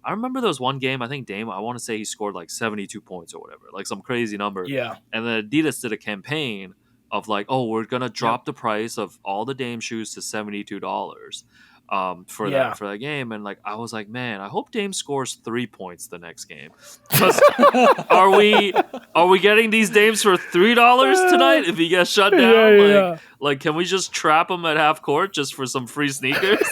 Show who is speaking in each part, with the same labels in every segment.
Speaker 1: I remember there was one game, I think Dame, I want to say he scored like 72 points or whatever, like some crazy number.
Speaker 2: Yeah.
Speaker 1: And then Adidas did a campaign of like, oh, we're gonna drop the price of all the Dame shoes to $72 for that game. And like I was like, man, I hope Dame scores 3 points the next game. Because are we getting these Dames for $3 tonight if he gets shut down? Like can we just trap him at half court just for some free sneakers?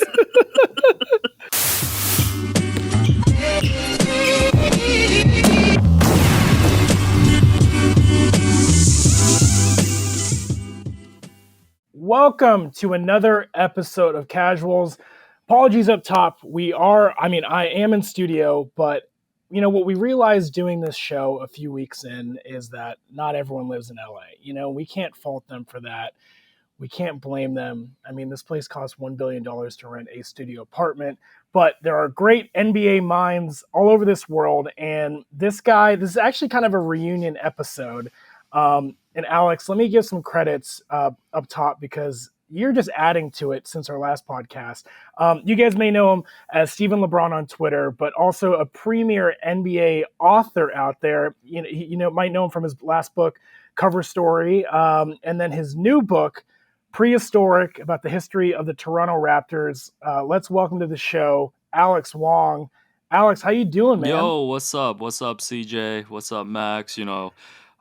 Speaker 2: Welcome to another episode of Casuals. Apologies up top. I am in studio, but you know what we realized doing this show a few weeks in is that not everyone lives in LA. You know, we can't fault them for that. We can't blame them. I mean, this place costs $1 billion to rent a studio apartment, but there are great NBA minds all over this world. And this is actually kind of a reunion episode. And Alex, let me give some credits up top because you're just adding to it since our last podcast. You guys may know him as Stephen LeBron on Twitter, but also a premier NBA author out there. You might know him from his last book, Cover Story, and then his new book, Prehistoric, about the history of the Toronto Raptors. Let's welcome to the show, Alex Wong. Alex, how you doing, man?
Speaker 1: Yo, what's up? What's up, CJ? What's up, Max?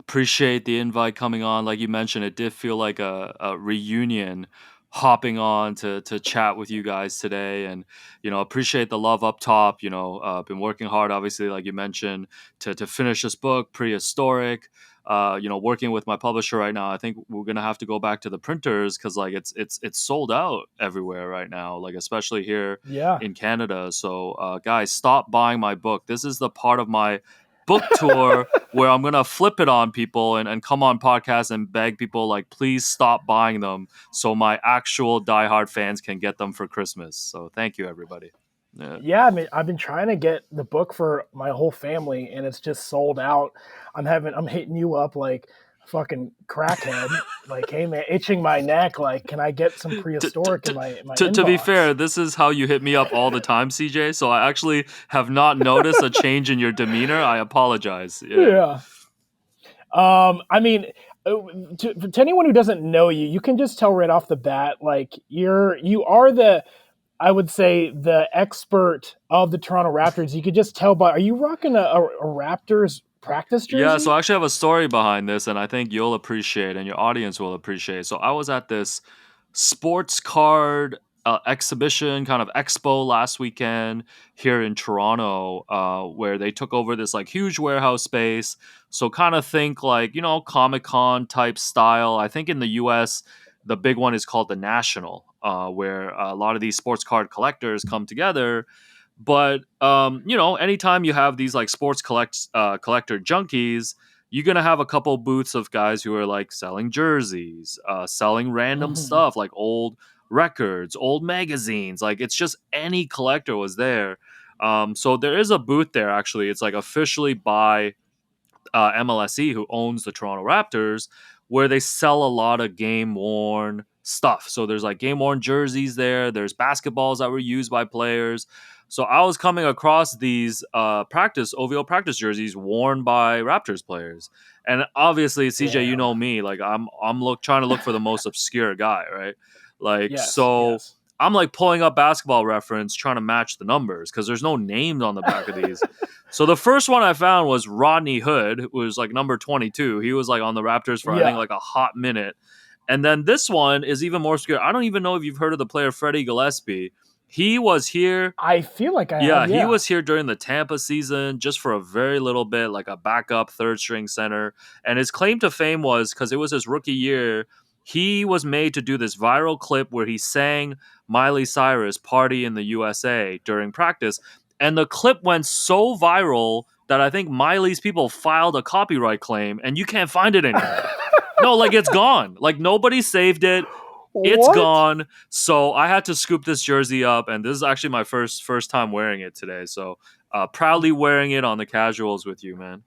Speaker 1: Appreciate the invite coming on. Like you mentioned, it did feel like a reunion hopping on to chat with you guys today. And, appreciate the love up top. Been working hard, obviously, like you mentioned, to finish this book, Prehistoric. Working with my publisher right now. I think we're gonna have to go back to the printers because like it's sold out everywhere right now, like especially here in Canada. So guys, stop buying my book. This is the part of my book tour where I'm gonna flip it on people and come on podcasts and beg people like please stop buying them so my actual diehard fans can get them for Christmas. So thank you, everybody.
Speaker 2: Yeah, I mean, I've been trying to get the book for my whole family, and it's just sold out. I'm hitting you up like fucking crackhead, like, hey man, itching my neck. Like, can I get some Prehistoric in my inbox?
Speaker 1: To be fair, this is how you hit me up all the time, CJ. So I actually have not noticed a change in your demeanor. I apologize.
Speaker 2: Yeah. I mean, to anyone who doesn't know you, you can just tell right off the bat, like you are I would say the expert of the Toronto Raptors. You could just tell by, are you rocking a Raptors practice jersey?
Speaker 1: Yeah, so I actually have a story behind this, and I think you'll appreciate and your audience will appreciate. So I was at this sports card exhibition, kind of expo last weekend here in Toronto, where they took over this like huge warehouse space. So kind of think like, Comic-Con type style. I think in the US, the big one is called the National, where a lot of these sports card collectors come together. But anytime you have these like sports collector junkies, you're gonna have a couple booths of guys who are like selling jerseys, selling random stuff like old records, old magazines. Like it's just any collector was there. So there is a booth there actually. It's like officially by MLSE, who owns the Toronto Raptors, where they sell a lot of game worn stuff. So there's like game worn jerseys there. There's basketballs that were used by players. So I was coming across these OVO practice jerseys worn by Raptors players, and obviously, CJ, you know me, like I'm trying to look for the most obscure guy, right? Like
Speaker 2: Yes.
Speaker 1: I'm like pulling up Basketball Reference, trying to match the numbers because there's no names on the back of these. So the first one I found was Rodney Hood, who was like number 22. He was like on the Raptors for I think like a hot minute. And then this one is even more obscure. I don't even know if you've heard of the player Freddie Gillespie. He was here.
Speaker 2: I feel like I have,
Speaker 1: he was here during the Tampa season just for a very little bit, like a backup third string center. And his claim to fame was because it was his rookie year. He was made to do this viral clip where he sang Miley Cyrus "Party in the USA" during practice. And the clip went so viral that I think Miley's people filed a copyright claim and you can't find it anymore. No, like it's gone. Like nobody saved it. It's gone. So I had to scoop this jersey up, and this is actually my first time wearing it today. So proudly wearing it on the Casuals with you, man.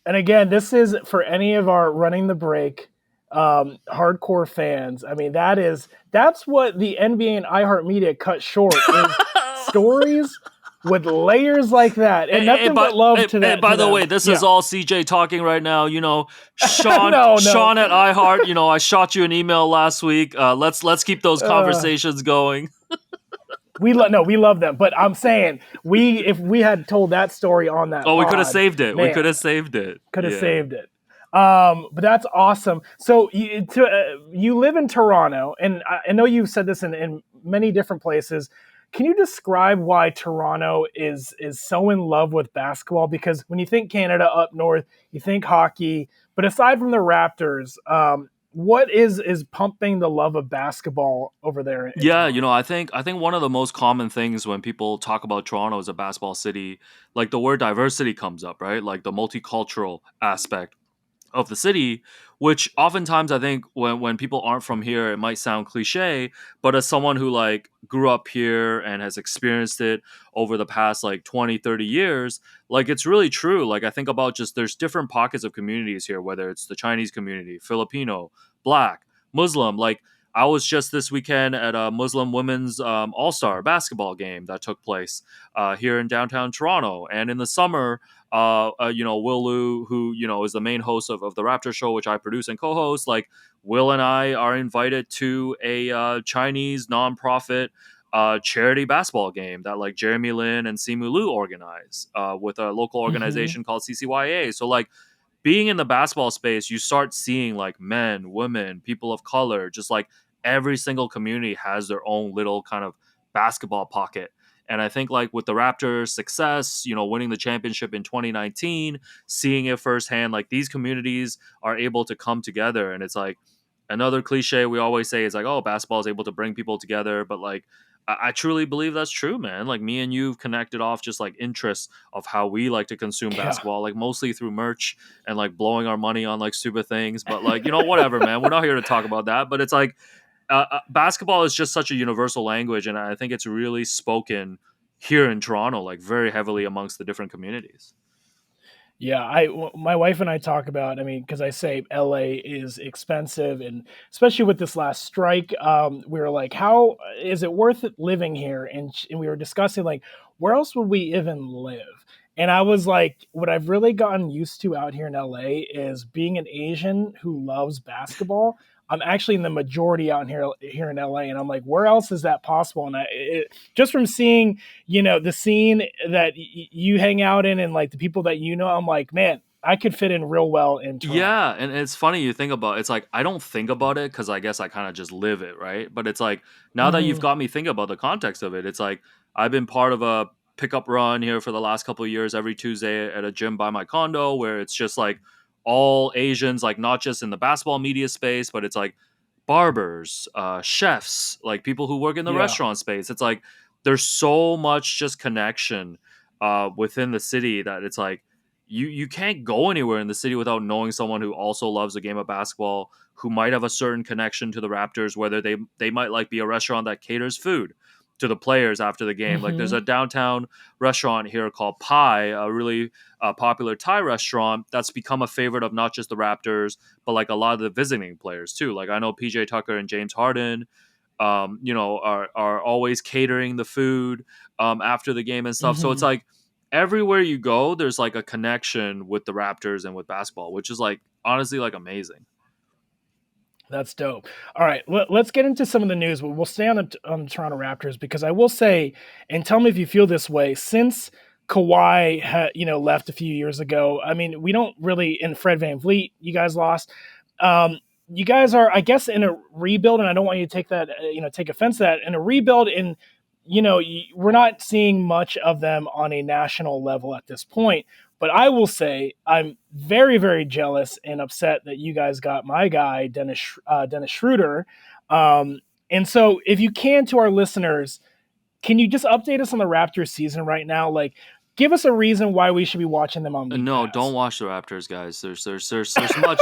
Speaker 2: And again, this is for any of our Running the Break hardcore fans. I mean, that's what the NBA and iHeartMedia cut short is stories with layers like that, and nothing but love to that
Speaker 1: By
Speaker 2: to
Speaker 1: the way,
Speaker 2: them.
Speaker 1: this is
Speaker 2: Yeah.
Speaker 1: all CJ talking right now. Sean
Speaker 2: No.
Speaker 1: Sean at iHeart. I shot you an email last week. Let's keep those
Speaker 2: Uh,
Speaker 1: conversations going.
Speaker 2: we love them, but I'm saying if we had told that story on that
Speaker 1: Oh, we could have
Speaker 2: pod,
Speaker 1: saved it. We could
Speaker 2: man,
Speaker 1: have saved it.
Speaker 2: could have
Speaker 1: Yeah.
Speaker 2: saved it. But that's awesome. So you live in Toronto, and I know you've said this in many different places. Can you describe why Toronto is so in love with basketball? Because when you think Canada up north, you think hockey. But aside from the Raptors, what is pumping the love of basketball over there in
Speaker 1: Yeah,
Speaker 2: Toronto?
Speaker 1: I think one of the most common things when people talk about Toronto as a basketball city, like the word diversity comes up, right? Like the multicultural aspect of the city, which oftentimes I think when people aren't from here, it might sound cliche, but as someone who like grew up here and has experienced it over the past like 20, 30 years, like it's really true. Like I think about just there's different pockets of communities here, whether it's the Chinese community, Filipino, Black, Muslim. Like I was just this weekend at a Muslim women's all-star basketball game that took place here in downtown Toronto. And in the summer, Will Liu, who is the main host of the Raptors Show, which I produce and co-host. Like Will and I are invited to a Chinese nonprofit charity basketball game that like Jeremy Lin and Simu Liu organize with a local
Speaker 2: Hmm.
Speaker 1: organization called CCYA. So like being in the basketball space, you start seeing like men, women, people of color, just like every single community has their own little kind of basketball pocket. And I think like with the Raptors' success, winning the championship in 2019, seeing it firsthand, like these communities are able to come together. And it's like another cliche we always say is like, oh, basketball is able to bring people together. But like, I truly believe that's true, man. Like me and you've connected off just like interests of how we like to consume
Speaker 2: Yeah.
Speaker 1: basketball, like mostly through merch and like blowing our money on like stupid things. But like, whatever, man. We're not here to talk about that. But it's like basketball is just such a universal language, and I think it's really spoken here in Toronto, like very heavily amongst the different communities.
Speaker 2: Yeah, my wife and I talk about. I mean, because I say LA is expensive, and especially with this last strike, we were like, "How is it worth it living here?" And we were discussing like, where else would we even live? And I was like, what I've really gotten used to out here in LA is being an Asian who loves basketball. I'm actually in the majority out here in LA, and I'm like, where else is that possible? And just from seeing the scene that you hang out in and like the people that I'm like, man, I could fit in real well in Toronto.
Speaker 1: Yeah, and it's funny you think about it's like I don't think about it because I guess I kind of just live it, right? But it's like now that you've
Speaker 2: Hmm.
Speaker 1: got me thinking about the context of it, it's like I've been part of a pickup run here for the last couple of years every Tuesday at a gym by my condo where it's just like all Asians, like not just in the basketball media space, but it's like barbers, chefs, like people who work in the
Speaker 2: Yeah.
Speaker 1: restaurant space. It's like there's so much just connection within the city that it's like you can't go anywhere in the city without knowing someone who also loves the game of basketball, who might have a certain connection to the Raptors, whether they might like be a restaurant that caters food to the players after the game. Like there's
Speaker 2: Hmm.
Speaker 1: a downtown restaurant here called Pi, a really popular Thai restaurant that's become a favorite of not just the Raptors, but like a lot of the visiting players too. Like I know PJ Tucker and James Harden, are always catering the food after the game and stuff. So it's
Speaker 2: Hmm.
Speaker 1: like everywhere you go, there's like a connection with the Raptors and with basketball, which is like honestly like amazing.
Speaker 2: That's dope. All right, let's get into some of the news. We'll stay on the Toronto Raptors because I will say, and tell me if you feel this way. Since Kawhi, left a few years ago, I mean, we don't really. And Fred VanVleet, you guys lost. You guys are, I guess, in a rebuild, and I don't want you to take that, take offense to that. In a rebuild, and we're not seeing much of them on a national level at this point. But I will say I'm very, very jealous and upset that you guys got my guy Dennis Schroeder. And so, if you can, to our listeners, can you just update us on the Raptors season right now? Like, give us a reason why we should be watching them on League
Speaker 1: No, don't
Speaker 2: Pass.
Speaker 1: watch the Raptors, guys. There's much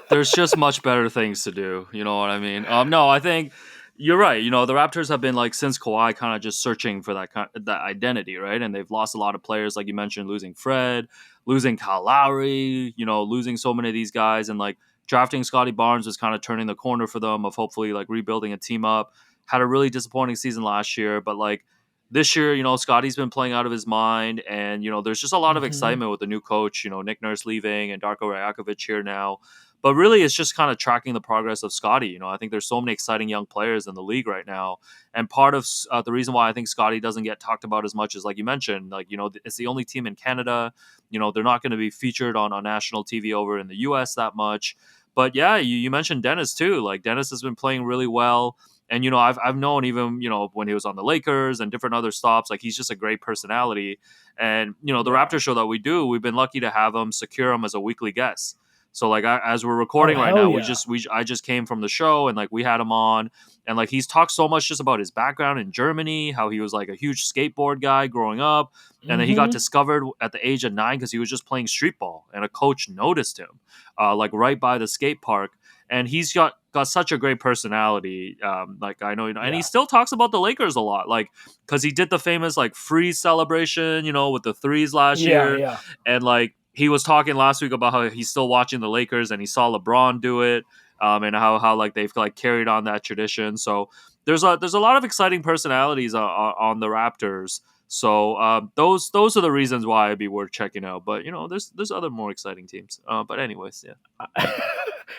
Speaker 1: there's just much better things to do. You know what I mean? No, I think you're right. The Raptors have been like since Kawhi kind of just searching for that identity, right? And they've lost a lot of players, like you mentioned, losing Fred, losing Kyle Lowry, losing so many of these guys, and like drafting Scotty Barnes was kind of turning the corner for them of hopefully like rebuilding a team up. Had a really disappointing season last year, but like this year, Scotty's been playing out of his mind, and there's just a lot of
Speaker 2: Hmm.
Speaker 1: excitement with the new coach. Nick Nurse leaving and Darko Rajakovic here now. But really, it's just kind of tracking the progress of Scotty. I think there's so many exciting young players in the league right now, and part of the reason why I think Scotty doesn't get talked about as much is, like you mentioned, like it's the only team in Canada. They're not going to be featured on national TV over in the U.S. that much. But yeah, you mentioned Dennis too. Like Dennis has been playing really well. And I've known even when he was on the Lakers and different other stops, like he's just a great personality. And the
Speaker 2: Yeah.
Speaker 1: Raptor show that we do, we've been lucky to have him, secure him as a weekly guest. So like as we're
Speaker 2: Oh
Speaker 1: recording right
Speaker 2: hell
Speaker 1: now,
Speaker 2: yeah.
Speaker 1: I just came from the show, and like we had him on, and like he's talked so much just about his background in Germany, how he was like a huge skateboard guy growing up, and then he got
Speaker 2: Hmm.
Speaker 1: discovered at the age of 9 because he was just playing street ball, and a coach noticed him, like right by the skate park, and he's got such a great personality. Like I know, and he
Speaker 2: Yeah.
Speaker 1: still talks about the Lakers a lot, like because he did the famous like freeze celebration, with the threes last
Speaker 2: Yeah.
Speaker 1: year,
Speaker 2: Yeah.
Speaker 1: and like he was talking last week about how he's still watching the Lakers and he saw LeBron do it, and how like they've like carried on that tradition. So there's a lot of exciting personalities on the Raptors. So those are the reasons why it'd be worth checking out. But there's other more exciting teams. But anyways, yeah.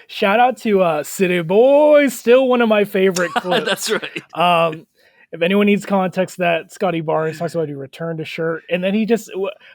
Speaker 2: Shout out to City Boys, still one of my favorite
Speaker 1: That's
Speaker 2: clips.
Speaker 1: right.
Speaker 2: Um, if anyone needs context, that Scotty Barnes talks about he returned a shirt, and then he just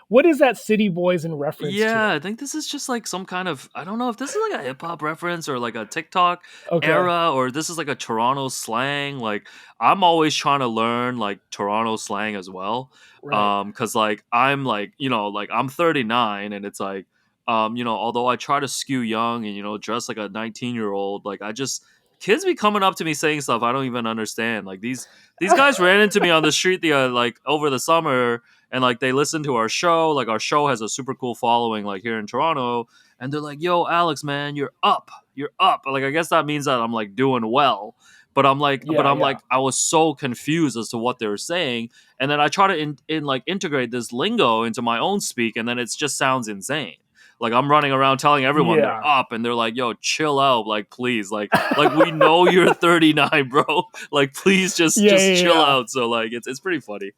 Speaker 2: what is that City Boys in reference to?
Speaker 1: Yeah, I think this is just like some kind of, I don't know if this is like a hip hop reference or like a TikTok
Speaker 2: Okay,
Speaker 1: era, or this is like a Toronto slang. Like I'm always trying to learn like Toronto slang as well.
Speaker 2: right.
Speaker 1: Cuz like I'm like, like I'm 39, and it's like although I try to skew young and dress like a 19-year-old, like I just kids be coming up to me saying stuff I don't even understand. Like these guys ran into me on the street like over the summer, and like they listen to our show. Like our show has a super cool following like here in Toronto, and they're like, "Yo, Alex, man, you're up." Like I guess that means that I'm like doing well. But
Speaker 2: Yeah,
Speaker 1: I'm
Speaker 2: yeah,
Speaker 1: like, I was so confused as to what they were saying, and then I try to like integrate this lingo into my own speak, and then it just sounds insane. Like I'm running around telling everyone they're
Speaker 2: yeah,
Speaker 1: up, and they're like, "Yo, chill out, like please, like we know you're 39, bro. Like please
Speaker 2: yeah,
Speaker 1: just
Speaker 2: yeah,
Speaker 1: chill
Speaker 2: yeah.
Speaker 1: out." So like it's pretty funny.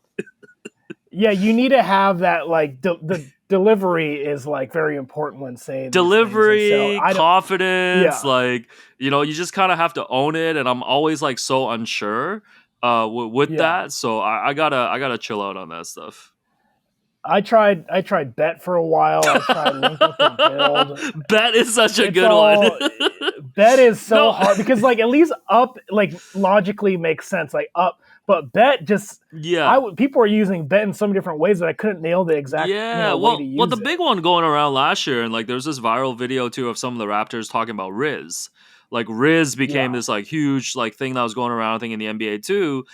Speaker 2: Yeah, you need to have that like the delivery is like very important when saying these things, and so
Speaker 1: Delivery,
Speaker 2: I don't.
Speaker 1: confidence,
Speaker 2: Yeah,
Speaker 1: like you just kind of have to own it, and I'm always like so unsure with
Speaker 2: yeah.
Speaker 1: that, so I gotta chill out on that stuff.
Speaker 2: I tried bet for a while. I tried link up and build.
Speaker 1: Bet is such a
Speaker 2: It's
Speaker 1: good one.
Speaker 2: all bet is so
Speaker 1: No,
Speaker 2: hard because like at least up like logically makes sense like up, but bet just
Speaker 1: yeah.
Speaker 2: people are using bet in some different ways that I couldn't nail the exact
Speaker 1: Yeah,
Speaker 2: way to
Speaker 1: well, the
Speaker 2: use
Speaker 1: big
Speaker 2: it.
Speaker 1: one going around last year, and like there's this viral video too of some of the Raptors talking about Riz. Like Riz became
Speaker 2: Yeah,
Speaker 1: this like huge like thing that was going around, I think, in the NBA too.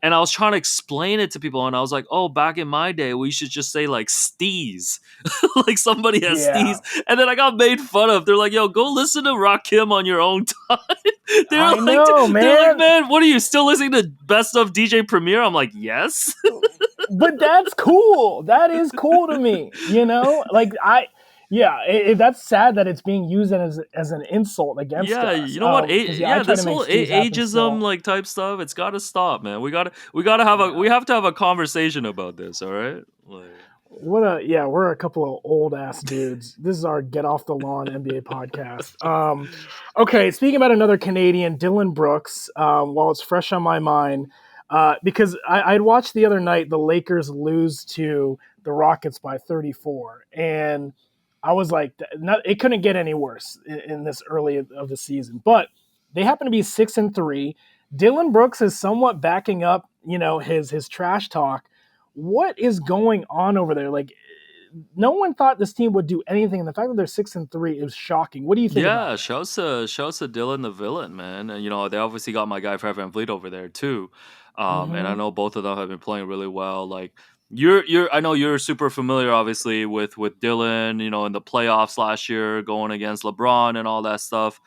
Speaker 1: And I was trying to explain it to people, and I was like, "Oh, back in my day, we should just say like steez, like somebody has steez."
Speaker 2: yeah,
Speaker 1: And then I got made fun of. They're like, "Yo, go listen to Rakim on your own time." they're
Speaker 2: I
Speaker 1: like,
Speaker 2: know,
Speaker 1: "They're like,
Speaker 2: man.
Speaker 1: man, what are you still listening to Best of DJ Premier?" I'm like, "Yes."
Speaker 2: But that's cool. That is cool to me. Like yeah, that's sad that it's being used as an insult against
Speaker 1: Yeah,
Speaker 2: us.
Speaker 1: you know what?
Speaker 2: Because yeah, I
Speaker 1: Yeah,
Speaker 2: try to
Speaker 1: this
Speaker 2: make
Speaker 1: whole
Speaker 2: steez happen
Speaker 1: ageism
Speaker 2: still.
Speaker 1: like type stuff, it's got to stop, man. We gotta have a we
Speaker 2: Yeah.
Speaker 1: have to have a conversation about this. All right. Like,
Speaker 2: We're a couple of old ass dudes. This is our get off the lawn NBA podcast. Okay, speaking about another Canadian, Dillon Brooks. While it's fresh on my mind, because I'd watched the other night the Lakers lose to the Rockets by 34, and I was like, it couldn't get any worse in this early of the season. But they happen to be 6-3. Dillon Brooks is somewhat backing up, his trash talk. What is going on over there? Like, no one thought this team would do anything, and the fact that they're 6-3 is shocking. What do you think about
Speaker 1: yeah,
Speaker 2: it?
Speaker 1: shouts to Dylan the villain, man. And they obviously got my guy Fred VanVleet over there too. And I
Speaker 2: Mm-hmm.
Speaker 1: know both of them have been playing really well. Like I know you're super familiar obviously with Dylan, in the playoffs last year going against LeBron and all that stuff.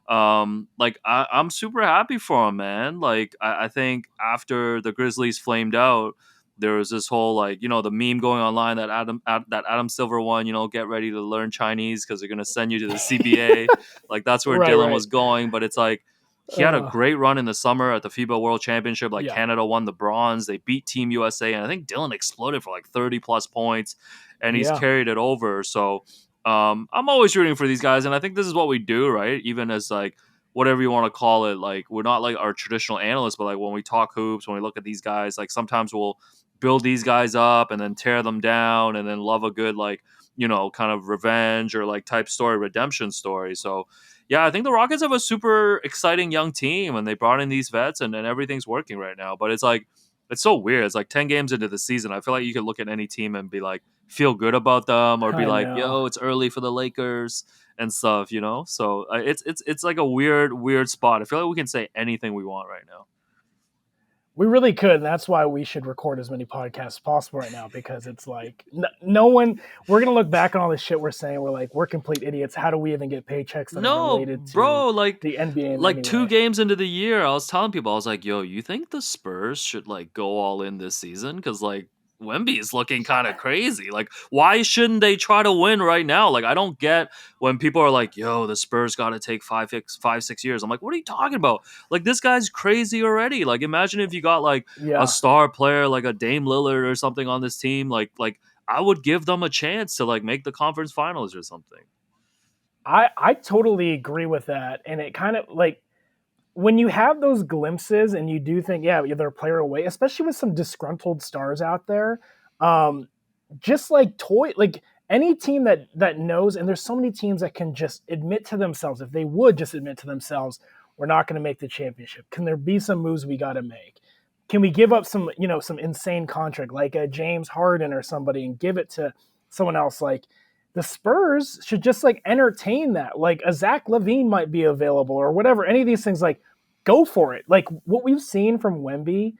Speaker 1: Like I'm super happy for him, man. Like I think after the Grizzlies flamed out, there was this whole like the meme going online that Adam Silver one, get ready to learn Chinese because they're gonna send you to the CBA. Like that's where
Speaker 2: Right,
Speaker 1: Dylan
Speaker 2: right.
Speaker 1: was going, but it's like he had a great run in the summer at the FIBA World Championship. Like
Speaker 2: Yeah,
Speaker 1: Canada won the bronze. They beat Team USA. And I think Dillon exploded for like 30 plus points and he's
Speaker 2: yeah,
Speaker 1: carried it over. So I'm always rooting for these guys. And I think this is what we do, right? Even as like, whatever you want to call it, like we're not like our traditional analysts, but like when we talk hoops, when we look at these guys, like sometimes we'll build these guys up and then tear them down and then love a good like kind of revenge or like type story, redemption story. So yeah, I think the Rockets have a super exciting young team and they brought in these vets and everything's working right now. But it's like it's so weird. It's like 10 games into the season. I feel like you could look at any team and be like feel good about them or be
Speaker 2: I
Speaker 1: like,
Speaker 2: know.
Speaker 1: yo, it's early for the Lakers and stuff. So it's like a weird spot. I feel like we can say anything we want right now.
Speaker 2: We really could, and that's why we should record as many podcasts as possible right now, because it's like no one. We're gonna look back on all this shit we're saying. We're like, we're complete idiots. How do we even get paychecks that are
Speaker 1: No,
Speaker 2: related to
Speaker 1: bro, like
Speaker 2: the NBA in
Speaker 1: like
Speaker 2: any
Speaker 1: 2
Speaker 2: way?
Speaker 1: games into the year, I was telling people, I was like, "Yo, you think the Spurs should like go all in this season cuz like Wemby is looking kind of crazy. Like why shouldn't they try to win right now? Like I don't get when people are like, "Yo, the Spurs got to take 6 years." I'm like, "What are you talking about? Like this guy's crazy already. Like imagine if you got like a
Speaker 2: Yeah,
Speaker 1: star player like a Dame Lillard or something on this team, like I would give them a chance to like make the conference finals or something."
Speaker 2: I totally agree with that, and it kind of like when you have those glimpses and you do think, yeah, they're a player away, especially with some disgruntled stars out there. Um, just like like any team that knows, and there's so many teams that can just admit to themselves, if they would just admit to themselves, we're not going to make the championship. Can there be some moves we got to make? Can we give up some insane contract like a James Harden or somebody and give it to someone else? Like the Spurs should just like entertain that. Like a Zach LaVine might be available or whatever. Any of these things, like go for it. Like what we've seen from Wemby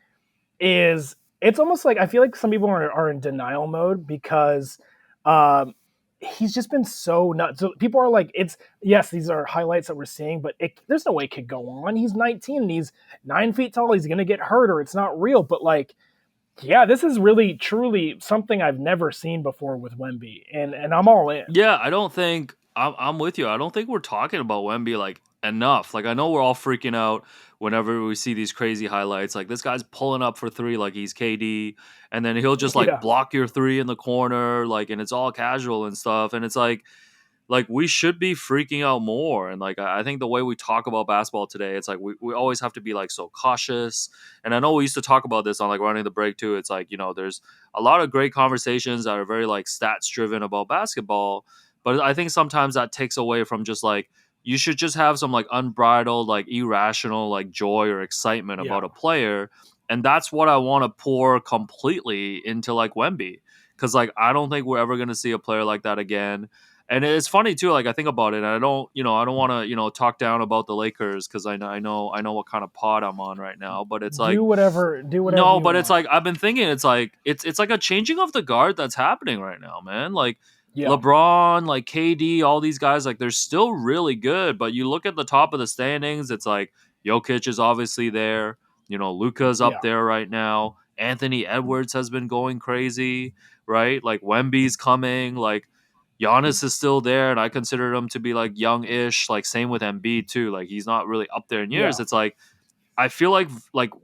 Speaker 2: is it's almost like I feel like some people are in denial mode because um, he's just been so nuts. So people are like, it's yes, these are highlights that we're seeing, but there's no way it could go on. He's 19 and he's 9 feet tall. He's gonna get hurt or it's not real. But like, yeah, this is really truly something I've never seen before with Wemby, and I'm all in.
Speaker 1: Yeah, I don't think I'm with you. I don't think we're talking about Wemby like enough. Like I know we're all freaking out whenever we see these crazy highlights. Like this guy's pulling up for three like he's KD, and then he'll just like
Speaker 2: Yeah,
Speaker 1: block your three in the corner, like, and it's all casual and stuff. And it's like we should be freaking out more. And like I think the way we talk about basketball today, it's like we always have to be like so cautious. And I know we used to talk about this on like running the break too. It's like, there's a lot of great conversations that are very like stats driven about basketball. But I think sometimes that takes away from just like you should just have some like unbridled, like irrational, like joy or excitement
Speaker 2: yeah,
Speaker 1: about a player. And that's what I want to pour completely into like Wemby. Cause like I don't think we're ever gonna see a player like that again. And it's funny too. Like I think about it, and I don't want to, talk down about the Lakers because I know what kind of pod I'm on right now. But it's like,
Speaker 2: do whatever
Speaker 1: no,
Speaker 2: you
Speaker 1: but it's
Speaker 2: want.
Speaker 1: like I've been thinking, it's like a changing of the guard that's happening right now, man. Like
Speaker 2: Yeah,
Speaker 1: LeBron, like KD, all these guys, like they're still really good. But you look at the top of the standings, it's like Jokic is obviously there. Luka's up
Speaker 2: yeah,
Speaker 1: there right now. Anthony Edwards has been going crazy, right? Like Wemby's coming, like Giannis is still there, and I consider him to be like young-ish. Like same with Embiid too. Like he's not really up there in years.
Speaker 2: yeah,
Speaker 1: It's like I feel like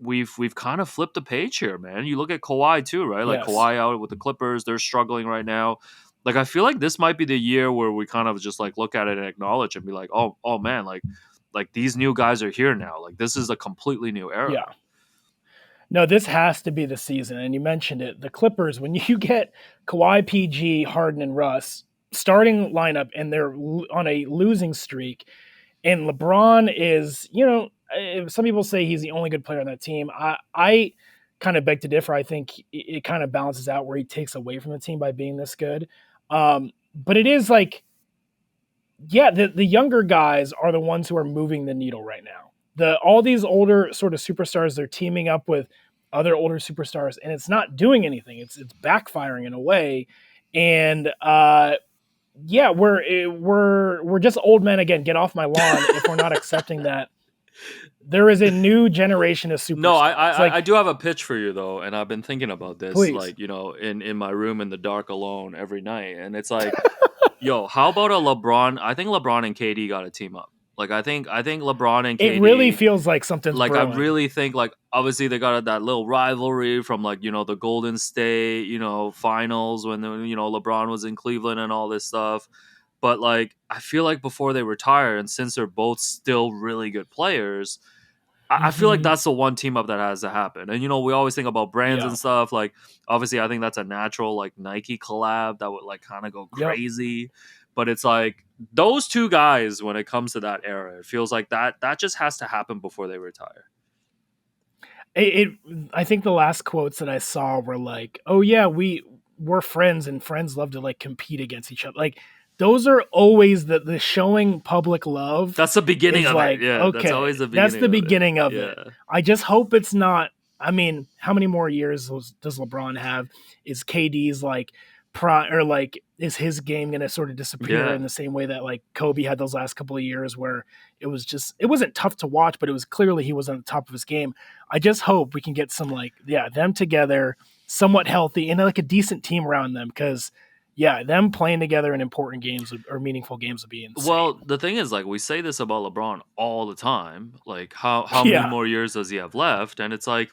Speaker 1: we've kind of flipped the page here, man. You look at Kawhi too, right? Like
Speaker 2: yes,
Speaker 1: Kawhi out with the Clippers, they're struggling right now. Like I feel like this might be the year where we kind of just like look at it and acknowledge and be like, oh man, like these new guys are here now. Like this is a completely new era.
Speaker 2: yeah. No, this has to be the season. And you mentioned it. The Clippers, when you get Kawhi, PG, Harden, and Russ starting lineup and they're on a losing streak, and LeBron is, some people say he's the only good player on that team. I kind of beg to differ. I think it kind of balances out where he takes away from the team by being this good. But it is like, yeah, the younger guys are the ones who are moving the needle right now. All these older sort of superstars, they're teaming up with other older superstars, and it's not doing anything. It's backfiring in a way, and yeah, we're just old men again. Get off my lawn if we're not accepting that there is a new generation of
Speaker 1: No, I,
Speaker 2: superstars.
Speaker 1: I I
Speaker 2: Like,
Speaker 1: do have a pitch for you though, and I've been thinking about this,
Speaker 2: please,
Speaker 1: like in my room in the dark alone every night, and it's like, yo, how about a LeBron? I think LeBron and KD got to team up. Like I think LeBron and
Speaker 2: It really
Speaker 1: KD,
Speaker 2: feels like something's
Speaker 1: like I
Speaker 2: brewing.
Speaker 1: really think like obviously they got that little rivalry from like the Golden State finals when LeBron was in Cleveland and all this stuff. But like I feel like before they retire, and since they're both still really good players, I feel like
Speaker 2: Hmm.
Speaker 1: that's the one team up that has to happen. And we always think about brands
Speaker 2: Yeah.
Speaker 1: and stuff. Like obviously, I think that's a natural like Nike collab that would like kind of go
Speaker 2: Yep.
Speaker 1: crazy. But it's like those two guys when it comes to that era, it feels like that just has to happen before they retire.
Speaker 2: It I think the last quotes that I saw were like, "Oh yeah, we're friends and friends love to like compete against each other." Like those are always the showing public love
Speaker 1: That's the beginning
Speaker 2: is
Speaker 1: of it.
Speaker 2: like,
Speaker 1: Yeah, that's
Speaker 2: okay,
Speaker 1: always the
Speaker 2: that's
Speaker 1: beginning
Speaker 2: the
Speaker 1: of it.
Speaker 2: beginning of it.
Speaker 1: Yeah.
Speaker 2: I just hope it's not. I mean, how many more years does LeBron have? Is KD's like or like is his game going to sort of disappear in
Speaker 1: Yeah.
Speaker 2: the same way that like Kobe had those last couple of years where it wasn't tough to watch, but it was clearly he was on the top of his game. I just hope we can get some like them together, somewhat healthy, and like a decent team around them because them playing together in important games or meaningful games would be insane.
Speaker 1: Well, the thing is, like, we say this about LeBron all the time. Like, how many
Speaker 2: Yeah.
Speaker 1: more years does he have left? And it's like,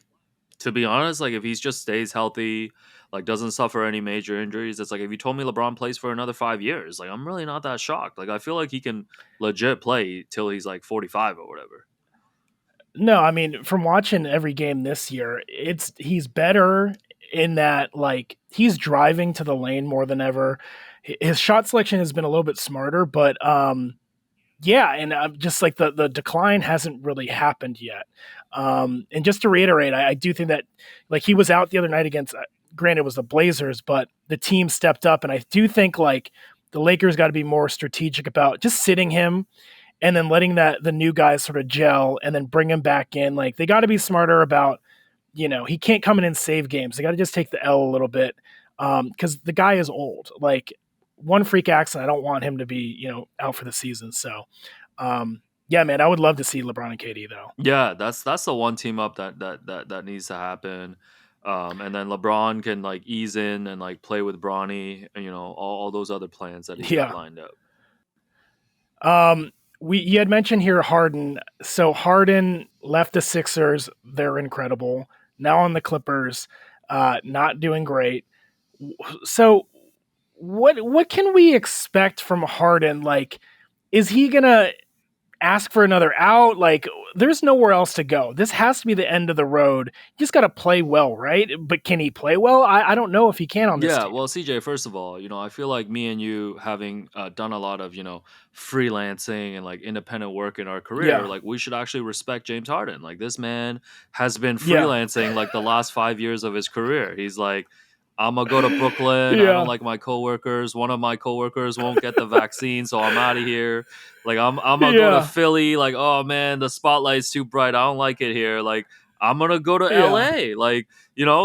Speaker 1: to be honest, like if he just stays healthy, like doesn't suffer any major injuries, it's like if you told me LeBron plays for another 5 years, like I'm really not that shocked. Like I feel like he can legit play till he's like 45 or whatever.
Speaker 2: No, I mean, from watching every game this year, he's better in that like he's driving to the lane more than ever. His shot selection has been a little bit smarter, but yeah, and just like the decline hasn't really happened yet. And just to reiterate, I do think that like he was out the other night against, granted, it was the Blazers, but the team stepped up, and I do think like the Lakers got to be more strategic about just sitting him and then letting the new guys sort of gel and then bring him back in. Like they got to be smarter about, he can't come in and save games. They got to just take the L a little bit because the guy is old. Like one freak accident, I don't want him to be out for the season. So yeah, man, I would love to see LeBron and KD though.
Speaker 1: Yeah, that's the one team up that needs to happen. And then LeBron can like ease in and like play with Bronny, and all those other plans that he's got
Speaker 2: Yeah.
Speaker 1: lined up.
Speaker 2: We you had mentioned here Harden. So Harden left the Sixers. They're incredible. Now on the Clippers, not doing great. So what can we expect from Harden? Like, is he gonna ask for another out? Like, there's nowhere else to go. This has to be the end of the road. You just got to play well, right? But can he play well? I don't know if he can on this
Speaker 1: Yeah,
Speaker 2: team.
Speaker 1: well, CJ, first of all, I feel like me and you having done a lot of, freelancing and like independent work in our career,
Speaker 2: Yeah,
Speaker 1: like we should actually respect James Harden. Like this man has been
Speaker 2: yeah,
Speaker 1: freelancing like the last 5 years of his career. He's like, I'm gonna go to Brooklyn. I don't
Speaker 2: yeah,
Speaker 1: like my coworkers. One of my coworkers won't get the vaccine, so I'm out of here. Like I'm gonna go to
Speaker 2: yeah,
Speaker 1: Philly. Like, oh man, the spotlight's too bright. I don't like it here. Like I'm gonna go to
Speaker 2: yeah,
Speaker 1: LA. Like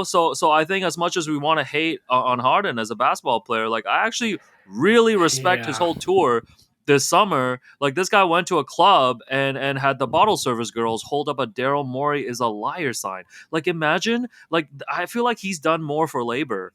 Speaker 1: so I think as much as we want to hate on Harden as a basketball player, like I actually really respect his
Speaker 2: yeah.
Speaker 1: whole tour this summer. Like this guy went to a club and had the bottle service girls hold up a Daryl Morey is a liar sign. Like imagine, like I feel like he's done more for labor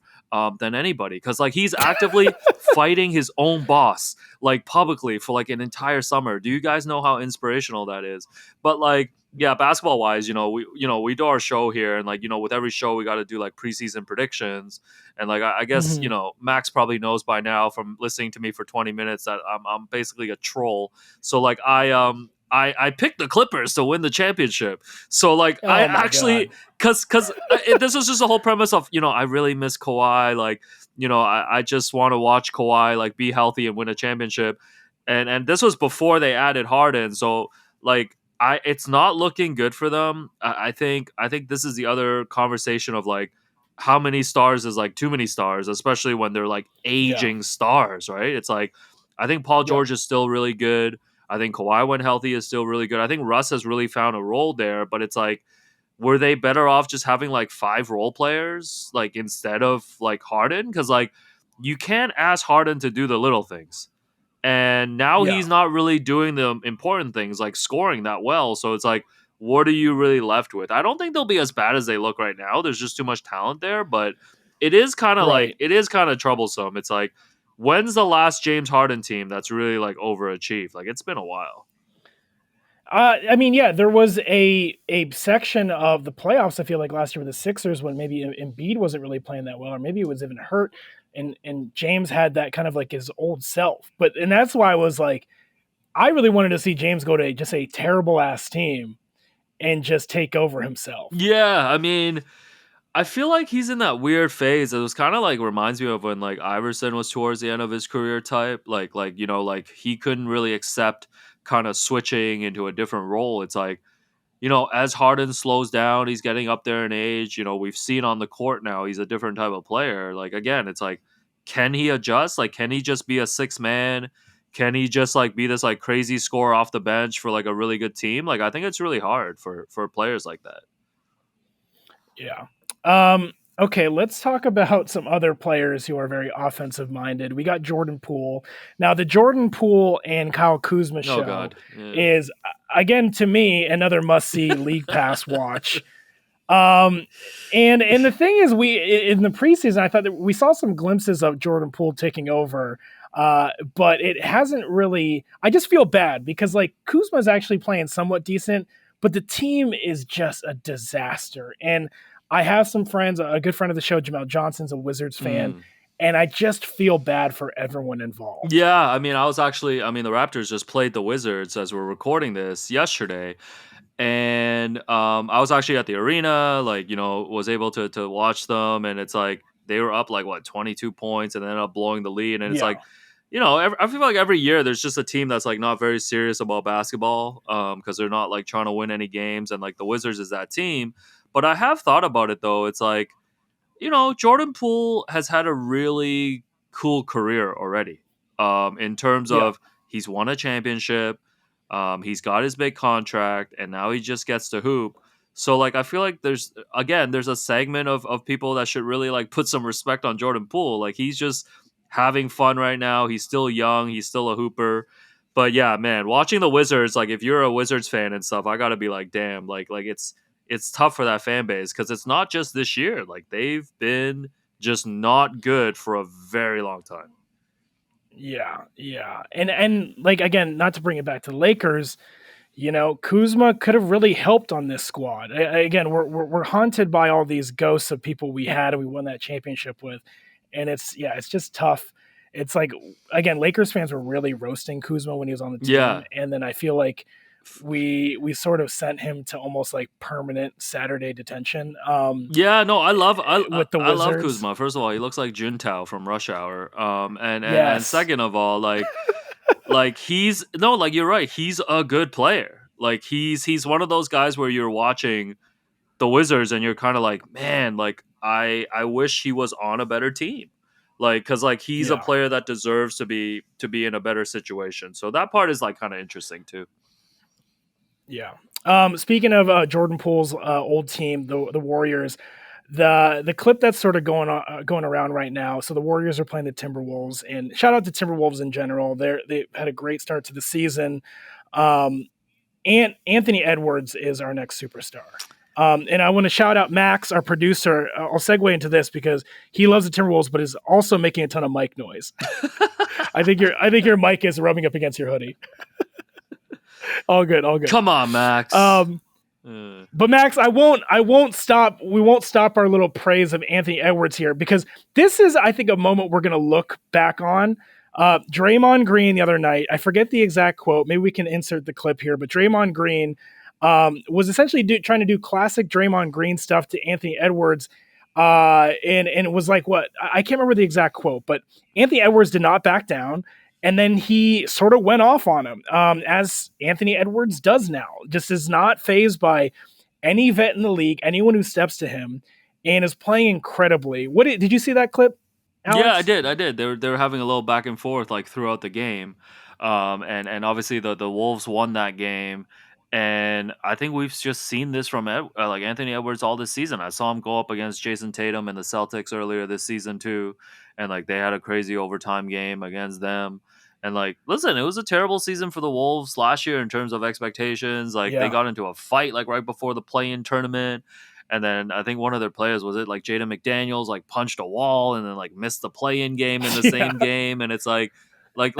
Speaker 1: than anybody because like he's actively fighting his own boss like publicly for like an entire summer. Do you guys know how inspirational that is? But like yeah, basketball wise, we do our show here, and like with every show we got to do like preseason predictions, and like I guess
Speaker 2: Mhm.
Speaker 1: Max probably knows by now from listening to me for 20 minutes that I'm basically a troll. So like I picked the Clippers to win the championship. So like I
Speaker 2: Oh my
Speaker 1: actually
Speaker 2: god.
Speaker 1: because this was just the whole premise of I really miss Kawhi. Like I just want to watch Kawhi like be healthy and win a championship, and this was before they added Harden. So like it's not looking good for them. I think this is the other conversation of like how many stars is like too many stars, especially when they're like
Speaker 2: Yeah.
Speaker 1: aging stars, right? It's like I think Paul
Speaker 2: Yep.
Speaker 1: George is still really good. I think Kawhi when healthy is still really good. I think Russ has really found a role there, but it's like were they better off just having like five role players like instead of like Harden? Because like you can't ask Harden to do the little things, and now
Speaker 2: Yeah.
Speaker 1: he's not really doing the important things like scoring that well. So it's like, what are you really left with? I don't think they'll be as bad as they look right now. There's just too much talent there, but
Speaker 2: Right.
Speaker 1: it is kind of troublesome. It's like, when's the last James Harden team that's really like overachieved? Like it's been a while.
Speaker 2: I mean, yeah, there was a section of the playoffs. I feel like last year with the Sixers when maybe Embiid wasn't really playing that well, or maybe it was even hurt, and James had that kind of like his old self. And that's why I was like, I really wanted to see James go to just a terrible ass team and just take over himself.
Speaker 1: Yeah, I mean, I feel like he's in that weird phase. It was kind of like reminds me of when like Iverson was towards the end of his career type. Like like he couldn't really accept kind of switching into a different role. It's like, as Harden slows down, he's getting up there in age. We've seen on the court now he's a different type of player. Like again, it's like, can he adjust? Like, can he just be a six man? Can he just like be this like crazy scorer off the bench for like a really good team? Like, I think it's really hard for players like that.
Speaker 2: Yeah. Okay, let's talk about some other players who are very offensive minded. We got Jordan Poole. Now, the Jordan Poole and Kyle Kuzma
Speaker 1: Oh
Speaker 2: show
Speaker 1: God, yeah.
Speaker 2: is, again, to me, another must see League Pass watch. Um, and the thing is, we in the preseason, I thought that we saw some glimpses of Jordan Poole taking over, but it hasn't really. I just feel bad because like Kuzma is actually playing somewhat decent, but the team is just a disaster. And I have some friends, a good friend of the show, Jamal Johnson's a Wizards fan,
Speaker 1: Mm.
Speaker 2: and I just feel bad for everyone involved.
Speaker 1: Yeah, I mean, the Raptors just played the Wizards as we're recording this yesterday, and I was actually at the arena, like was able to watch them, and it's like they were up like what 22 points, and then ended up blowing the lead, and it's
Speaker 2: Yeah,
Speaker 1: like, I feel like every year there's just a team that's like not very serious about basketball, because they're not like trying to win any games, and like the Wizards is that team. But I have thought about it though. It's like, Jordan Poole has had a really cool career already. In terms
Speaker 2: yeah,
Speaker 1: of he's won a championship, he's got his big contract, and now he just gets to hoop. So like I feel like there's a segment of people that should really like put some respect on Jordan Poole. Like he's just having fun right now. He's still young, he's still a hooper. But yeah, man, watching the Wizards, like if you're a Wizards fan and stuff, I gotta be like, damn, like it's tough for that fan base because it's not just this year. Like they've been just not good for a very long time.
Speaker 2: yeah. And like again, not to bring it back to the Lakers, Kuzma could have really helped on this squad. Again, we're haunted by all these ghosts of people we had and we won that championship with, and it's just tough. It's like again, Lakers fans were really roasting Kuzma when he was on the team,
Speaker 1: Yeah,
Speaker 2: and then I feel like we sort of sent him to almost like permanent Saturday detention.
Speaker 1: yeah. No,
Speaker 2: With the
Speaker 1: I love
Speaker 2: Wizards.
Speaker 1: Kuzma. First of all, he looks like Juntao from Rush Hour. And
Speaker 2: Yes.
Speaker 1: second of all, like he's no, like you're right. He's a good player. Like he's one of those guys where you're watching the Wizards and you're kind of like, man, like I wish he was on a better team. Like cuz like he's a
Speaker 2: Yeah.
Speaker 1: player that deserves to be in a better situation. So that part is like kind of interesting too.
Speaker 2: Yeah. Speaking of Jordan Poole's old team, the Warriors, the clip that's sort of going around right now. So the Warriors are playing the Timberwolves, and shout out to Timberwolves in general. They had a great start to the season. Um, and Anthony Edwards is our next superstar. And I want to shout out Max, our producer. I'll segue into this because he loves the Timberwolves, but is also making a ton of mic noise. I think your mic is rubbing up against your hoodie. All good, all good.
Speaker 1: Come on, Max.
Speaker 2: Um,
Speaker 1: Uh,
Speaker 2: But Max, I won't stop. We won't stop our little praise of Anthony Edwards here because this is, I think, a moment we're going to look back on. Draymond Green the other night, I forget the exact quote. Maybe we can insert the clip here, but Draymond Green was essentially trying to do classic Draymond Green stuff to Anthony Edwards. And it was like what I can't remember the exact quote, but Anthony Edwards did not back down. And then he sort of went off on him, as Anthony Edwards does now. Just is not phased by any vet in the league, anyone who steps to him, and is playing incredibly. What did you see that clip,
Speaker 1: Yeah, I
Speaker 2: Alex?
Speaker 1: did. I did. They were having a little back and forth like throughout the game, and obviously the Wolves won that game, and I think we've just seen this from like Anthony Edwards all this season. I saw him go up against Jason Tatum and the Celtics earlier this season too, and like they had a crazy overtime game against them. And like, listen, it was a terrible season for the Wolves last year in terms of expectations. Like they
Speaker 2: Yeah,
Speaker 1: got into a fight like right before the play-in tournament. And then I think one of their players was it like Jaden McDaniels like punched a wall and then like missed the play-in game in the
Speaker 2: yeah,
Speaker 1: same game. And it's like, Like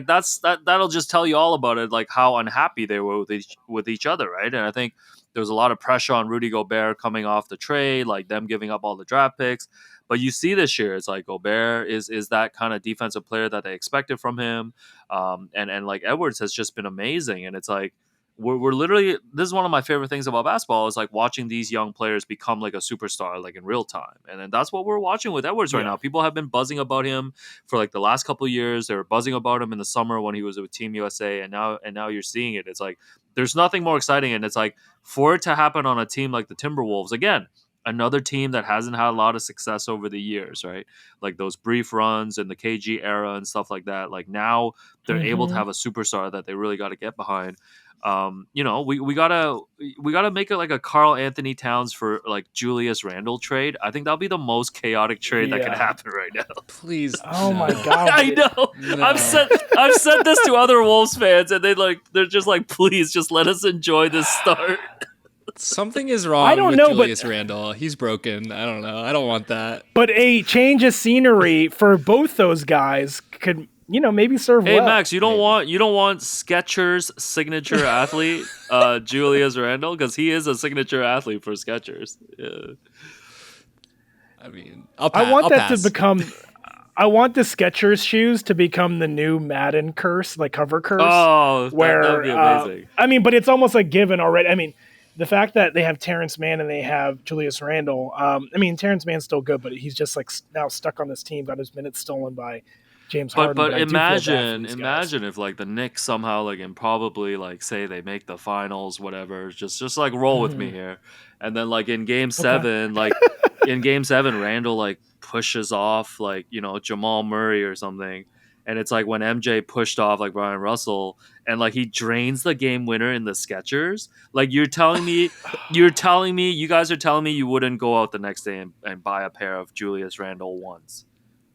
Speaker 1: that'll just tell you all about it, like how unhappy they were with each other, right? And I think there was a lot of pressure on Rudy Gobert coming off the trade, like them giving up all the draft picks. But you see this year, it's like Gobert is that kind of defensive player that they expected from him, and like Edwards has just been amazing, and it's like we're literally, this is one of my favorite things about basketball is like watching these young players become like a superstar like in real time, and then that's what we're watching with Edwards right
Speaker 2: Yeah.
Speaker 1: now. People have been buzzing about him for like the last couple of years. They were buzzing about him in the summer when he was with Team USA, and now you're seeing it. It's like there's nothing more exciting, and it's like for it to happen on a team like the Timberwolves again. Another team that hasn't had a lot of success over the years, right? Like those brief runs in the KG era and stuff like that. Like now they're able to
Speaker 2: Hmm.
Speaker 1: have a superstar that they really got to get behind. We gotta make it like a Carl Anthony Towns for like Julius Randle trade. I think that'll be the most chaotic trade that can
Speaker 2: Yeah.
Speaker 1: happen right now.
Speaker 3: Please,
Speaker 2: Oh my
Speaker 3: no.
Speaker 2: God.
Speaker 1: I know.
Speaker 3: No.
Speaker 1: I've said this to other Wolves fans, and they're just like, please, just let us enjoy this start.
Speaker 3: Something is wrong
Speaker 2: I don't
Speaker 3: with
Speaker 2: know,
Speaker 3: Julius
Speaker 2: but
Speaker 3: Randle. He's broken. I don't know. I don't want that.
Speaker 2: a change of scenery for both those guys could, maybe serve
Speaker 1: Hey
Speaker 2: well.
Speaker 1: Max, you don't
Speaker 3: Maybe.
Speaker 1: want Skechers signature athlete Julius Randle, because he is a signature athlete for Skechers. Yeah.
Speaker 3: I mean, I'll pass.
Speaker 2: I want
Speaker 3: I'll
Speaker 2: that
Speaker 3: pass.
Speaker 2: to become. I want the Skechers shoes to become the new Madden curse, like cover curse.
Speaker 1: Oh,
Speaker 2: where
Speaker 1: that would be amazing.
Speaker 2: I mean, but it's almost like given already. I mean, the fact that they have Terrence Mann and they have Julius Randle. I mean, Terrence Mann's still good, but he's just like now stuck on this team, got his minutes stolen by James
Speaker 1: But
Speaker 2: Harden.
Speaker 1: but
Speaker 2: I do feel bad for
Speaker 1: imagine
Speaker 2: these guys.
Speaker 1: imagine if like the Knicks somehow like improbably like say they make the finals, whatever. Just like roll with me
Speaker 2: Mhm.
Speaker 1: here, and then like in Game
Speaker 2: Okay.
Speaker 1: 7, like in Game 7, Randall like pushes off like Jamal Murray or something, and it's like when MJ pushed off like Brian Russell, and like he drains the game winner in the Skechers. Like you guys are telling me you wouldn't go out the next day and buy a pair of Julius Randle ones.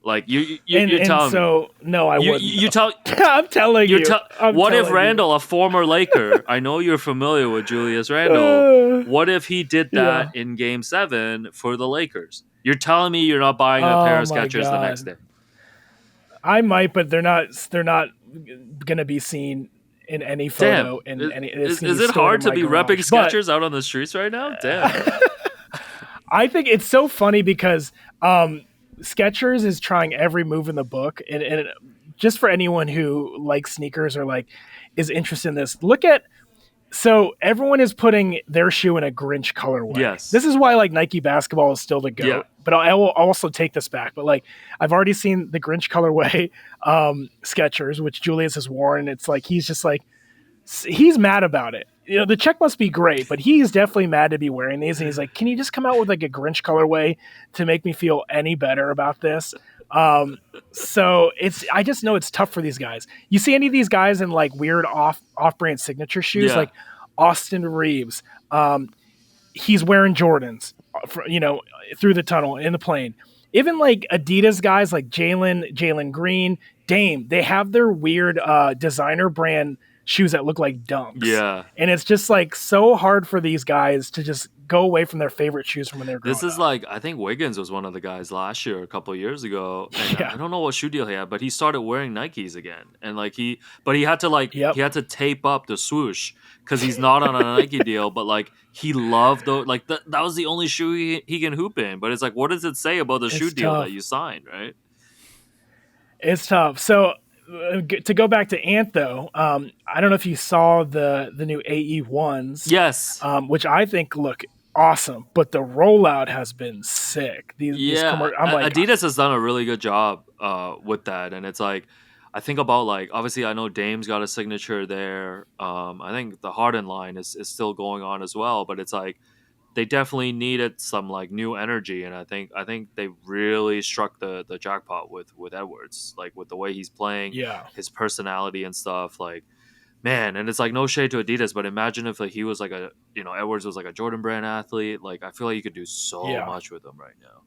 Speaker 1: Like
Speaker 2: And
Speaker 1: you're
Speaker 2: and
Speaker 1: telling me.
Speaker 2: so no, I
Speaker 1: You
Speaker 2: wouldn't.
Speaker 1: you tell
Speaker 2: I'm telling
Speaker 1: you
Speaker 2: you.
Speaker 1: tell
Speaker 2: I'm
Speaker 1: what if
Speaker 2: telling
Speaker 1: Randall, a former Laker, I know you're familiar with Julius Randall,
Speaker 2: you.
Speaker 1: what if he did
Speaker 2: Yeah.
Speaker 1: that in Game 7 for the Lakers? You're telling me you're not buying a pair
Speaker 2: Oh
Speaker 1: of
Speaker 2: my
Speaker 1: Skechers the next
Speaker 2: God.
Speaker 1: day?
Speaker 2: I might, but they're not. They're not going to be seen in any
Speaker 1: Damn,
Speaker 2: photo. In
Speaker 1: is,
Speaker 2: any,
Speaker 1: is,
Speaker 2: gonna
Speaker 1: is
Speaker 2: be
Speaker 1: it
Speaker 2: stored
Speaker 1: hard
Speaker 2: in
Speaker 1: to
Speaker 2: my
Speaker 1: be
Speaker 2: garage.
Speaker 1: repping
Speaker 2: But
Speaker 1: Skechers out on the streets right now? Damn.
Speaker 2: I think it's so funny because Skechers is trying every move in the book, and just for anyone who likes sneakers or like is interested in this, look at. So everyone is putting their shoe in a Grinch colorway.
Speaker 1: Yes.
Speaker 2: This is why like Nike basketball is still the
Speaker 1: Yeah.
Speaker 2: goat. But I will also take this back. But like I've already seen the Grinch colorway Skechers, which Julius has worn. It's like he's just like he's mad about it. The check must be great, but he's definitely mad to be wearing these. And he's like, "Can you just come out with like a Grinch colorway to make me feel any better about this?" So I just know it's tough for these guys. You see any of these guys in like weird off-brand signature shoes,
Speaker 1: Yeah.
Speaker 2: like Austin Reeves? He's wearing Jordans, through the tunnel in the plane. Even like Adidas guys like Jalen Green, Dame, they have their weird designer brand shoes that look like dunks.
Speaker 1: Yeah.
Speaker 2: And it's just like so hard for these guys to just go away from their favorite shoes from when they're growing
Speaker 1: This is
Speaker 2: up.
Speaker 1: like, I think Wiggins was one of the guys last year, a couple of years ago, and
Speaker 2: Yeah.
Speaker 1: I don't know what shoe deal he had, but he started wearing Nikes again, and like he had to
Speaker 2: Yep.
Speaker 1: he had to tape up the swoosh because he's not on a Nike deal, but like he loved those, like that was the only shoe he can hoop in. But it's like, what does it say about the shoe
Speaker 2: It's
Speaker 1: deal
Speaker 2: tough.
Speaker 1: that you signed, right?
Speaker 2: It's tough. So to go back to Ant though, I don't know if you saw the new AE ones,
Speaker 1: Yes.
Speaker 2: which I think look awesome, but the rollout has been sick. These
Speaker 1: Yeah,
Speaker 2: I'm like,
Speaker 1: Adidas has done a really good job with that, and it's like I think about like obviously I know Dame's got a signature there. I think the Harden line is still going on as well, but it's like they definitely needed some like new energy, and I think they really struck the jackpot with Edwards, like with the way he's playing,
Speaker 2: yeah,
Speaker 1: his personality and stuff, like. Man, and it's like no shade to Adidas, but imagine if like he was like Edwards was like a Jordan Brand athlete. Like I feel like you could do so
Speaker 2: yeah.
Speaker 1: much with him right now.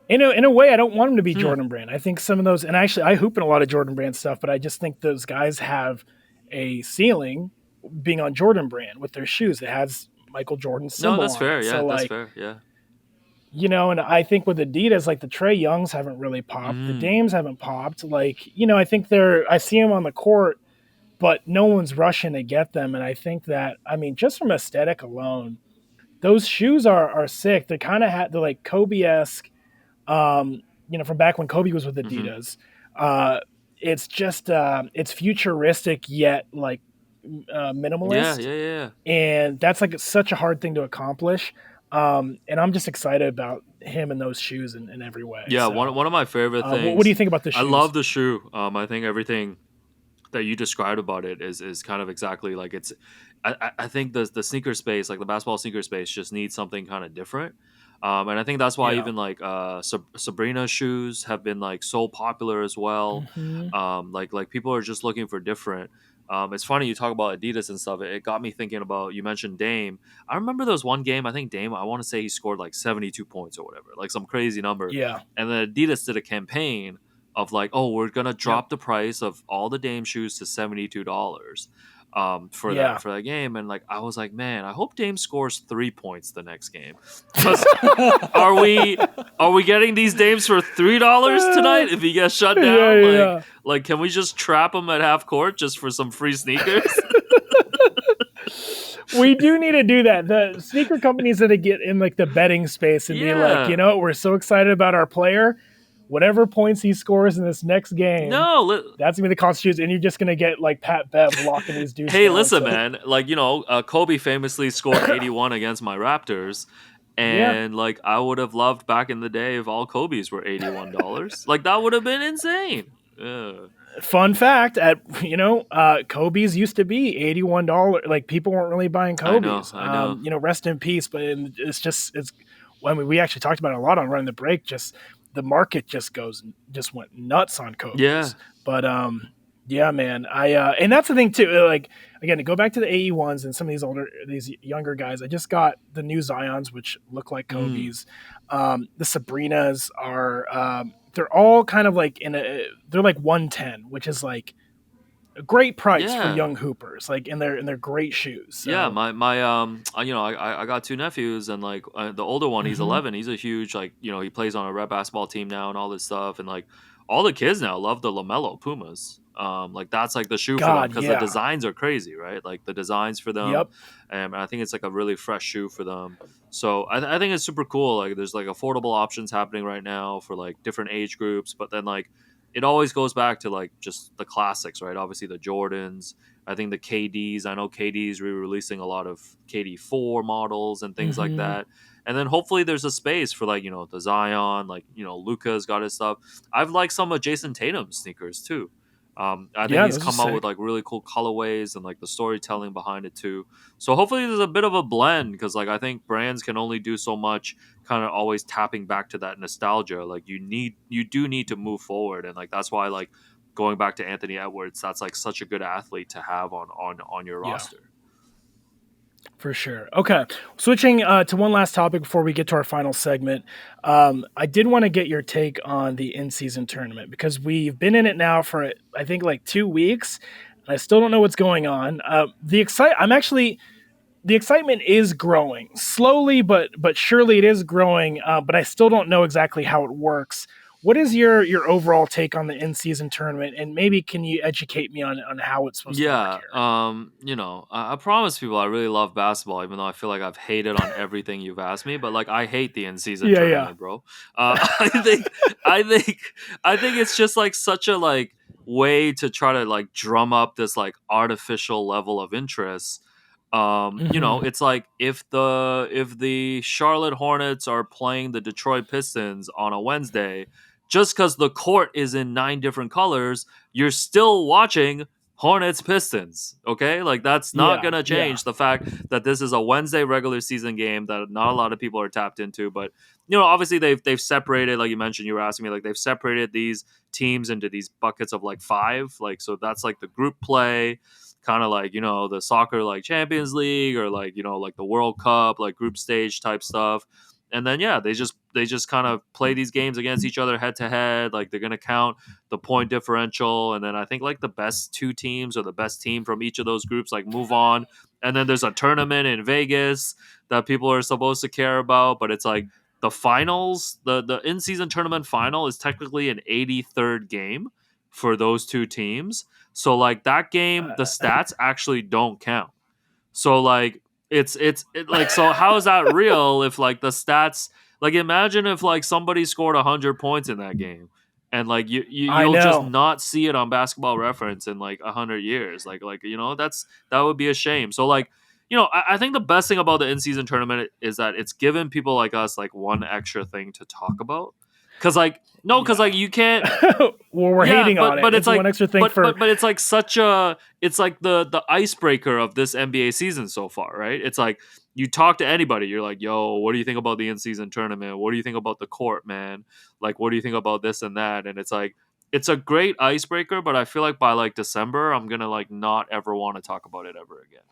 Speaker 2: In a way, I don't want him to be
Speaker 1: Hmm.
Speaker 2: Jordan Brand. I think some of those, and actually, I hoop in a lot of Jordan Brand stuff, but I just think those guys have a ceiling being on Jordan Brand with their shoes. It has Michael Jordan's
Speaker 1: No,
Speaker 2: symbol
Speaker 1: that's
Speaker 2: on
Speaker 1: fair.
Speaker 2: it.
Speaker 1: Yeah,
Speaker 2: So
Speaker 1: that's
Speaker 2: like,
Speaker 1: fair. Yeah.
Speaker 2: And I think with Adidas, like the Trey Youngs haven't really popped, the
Speaker 1: Mm,
Speaker 2: Dames haven't popped. Like, I think I see them on the court, but no one's rushing to get them. And I think that, I mean, just from aesthetic alone, those shoes are sick. They're kind of they're like Kobe esque, from back when Kobe was with
Speaker 1: hmm.
Speaker 2: Adidas. Uh, it's just it's futuristic yet like
Speaker 1: Yeah,
Speaker 2: minimalist,
Speaker 1: yeah, yeah.
Speaker 2: and that's like such a hard thing to accomplish. And I'm just excited about him and those shoes in every way.
Speaker 1: Yeah,
Speaker 2: So,
Speaker 1: one of my favorite
Speaker 2: what do
Speaker 1: things.
Speaker 2: you think about the
Speaker 1: I love
Speaker 2: shoes?
Speaker 1: the shoe. I think everything that you described about it is kind of exactly like it's. I think the sneaker space, like the basketball sneaker space, just needs something kind of different. And I think that's why
Speaker 2: Yeah.
Speaker 1: even like Sabrina shoes have been like so popular as well.
Speaker 2: Hmm.
Speaker 1: Like people are just looking for different. It's funny you talk about Adidas and stuff. It got me thinking about you mentioned Dame. I remember there was one game. I think Dame. I want to say he scored like 72 points or whatever, like some crazy number.
Speaker 2: Yeah.
Speaker 1: And then Adidas did a campaign of like, oh, we're gonna
Speaker 2: Yep.
Speaker 1: drop the price of all the Dame shoes to $72 for that
Speaker 2: Yeah.
Speaker 1: for that game. And like I was like, man, I hope Dame scores 3 points the next game. Because are we getting these Dames for $3 tonight if he gets shut
Speaker 2: Yeah.
Speaker 1: down? Like
Speaker 2: Yeah.
Speaker 1: like can we just trap him at half court just for some free sneakers?
Speaker 2: We do need to do that. The sneaker companies that get in like the betting space and be like,
Speaker 1: Yeah.
Speaker 2: we're so excited about our player. Whatever points he scores in this next game,
Speaker 1: No,
Speaker 2: that's gonna be the cost shoes, and you're just gonna get like Pat Bev locking these dudes
Speaker 1: hey,
Speaker 2: down.
Speaker 1: listen,
Speaker 2: So
Speaker 1: man. Like Kobe famously scored 81 against my Raptors,
Speaker 2: yeah,
Speaker 1: and like I would have loved back in the day if all Kobe's were $81. Like that would have been insane. Yeah.
Speaker 2: fun fact Kobe's used to be $81. Like people weren't really buying
Speaker 1: I know,
Speaker 2: Kobe's.
Speaker 1: I know.
Speaker 2: Rest in peace. But it's. I mean, we actually talked about it a lot on Running the Break. Just the market just went nuts on
Speaker 1: Yeah.
Speaker 2: Kobe's. But yeah, man. And that's the thing too. Like again, to go back to the AE1s and some of these younger guys. I just got the new Zions, which look like
Speaker 1: Mm.
Speaker 2: Kobe's. The Sabrinas are. They're all kind of like they're like 110, which is like a great price for
Speaker 1: Yeah.
Speaker 2: young hoopers. Like, and they're great shoes.
Speaker 1: Yeah,
Speaker 2: So,
Speaker 1: my I got two nephews and like the older one he's
Speaker 2: hmm
Speaker 1: 11. He's a huge like he plays on a rep basketball team now and all this stuff and like all the kids now love the LaMelo Pumas. Like that's like the shoe for them
Speaker 2: God,
Speaker 1: because the
Speaker 2: yeah,
Speaker 1: designs are crazy, right? Like the designs for them,
Speaker 2: yep,
Speaker 1: and I think it's like a really fresh shoe for them. So I think it's super cool. Like there's like affordable options happening right now for like different age groups, but then like it always goes back to like just the classics, right? Obviously the Jordans. I think the KDs. I know KD's re-releasing a lot of KD4 models and things like
Speaker 2: hmm
Speaker 1: that. And then hopefully there's a space for like the Zion, like Luca's got his stuff. I've liked some of Jason Tatum's sneakers too. I think
Speaker 2: yeah,
Speaker 1: he's
Speaker 2: those are
Speaker 1: come out with
Speaker 2: sick.
Speaker 1: like really cool colorways and like the storytelling behind it too. So hopefully there's a bit of a blend because like I think brands can only do so much, kind of always tapping back to that nostalgia. Like you do need to move forward, and like that's why like going back to Anthony Edwards, that's like such a good athlete to have on your
Speaker 2: Yeah,
Speaker 1: roster.
Speaker 2: for sure. Okay, switching to one last topic before we get to our final segment. I did want to get your take on the in-season tournament because we've been in it now for I think like 2 weeks. I still don't know what's going on. The excitement is growing slowly, but surely it is growing. But I still don't know exactly how it works. What is your overall take on the in season tournament, and maybe can you educate me on how it's supposed to work
Speaker 1: Yeah,
Speaker 2: here?
Speaker 1: I promise people I really love basketball, even though I feel like I've hated on everything you've asked me. But like, I hate the in-season
Speaker 2: Yeah, yeah,
Speaker 1: tournament, bro. I think, I think, I think it's just like such a like way to try to like drum up this like artificial level of interest.
Speaker 2: hmm
Speaker 1: It's like if the Charlotte Hornets are playing the Detroit Pistons on a Wednesday, just because the court is in 9 different colors, you're still watching Hornets Pistons. Okay, like that's not
Speaker 2: yeah,
Speaker 1: gonna
Speaker 2: yeah.
Speaker 1: change the fact that this is a Wednesday regular season game that not a lot of people are tapped into. But obviously they've separated, like you mentioned, you were asking me, like they've separated these teams into these buckets of like five, like so that's like the group play, kind of like the soccer like Champions League or like like the World Cup, like group stage type stuff. And then yeah, they just kind of play these games against each other head to head. Like they're gonna count the point differential, and then I think like the best two teams or the best team from each of those groups like move on. And then there's a tournament in Vegas that people are supposed to care about, but it's like the finals, the in-season tournament final is technically an 83rd game for those two teams. So like that game, the stats actually don't count. So like like, so how is that real if like the stats, like imagine if like somebody scored 100 points in that game, and like
Speaker 2: I
Speaker 1: you'll just
Speaker 2: know.
Speaker 1: not see it on Basketball Reference in like 100 years. Like that would be a shame. So like, I think the best thing about the in-season tournament is that it's given people like us like one extra thing to talk about. Cause like no, cause like you can't.
Speaker 2: Well, we're
Speaker 1: Yeah,
Speaker 2: hating on it.
Speaker 1: but it's like
Speaker 2: one extra thing for.
Speaker 1: but it's like such a, it's like the icebreaker of this NBA season so far, right? It's like you talk to anybody, you're like, yo, what do you think about the in-season tournament? What do you think about the court, man? Like, what do you think about this and that? And it's like it's a great icebreaker, but I feel like by like December, I'm gonna like not ever want to talk about it ever again.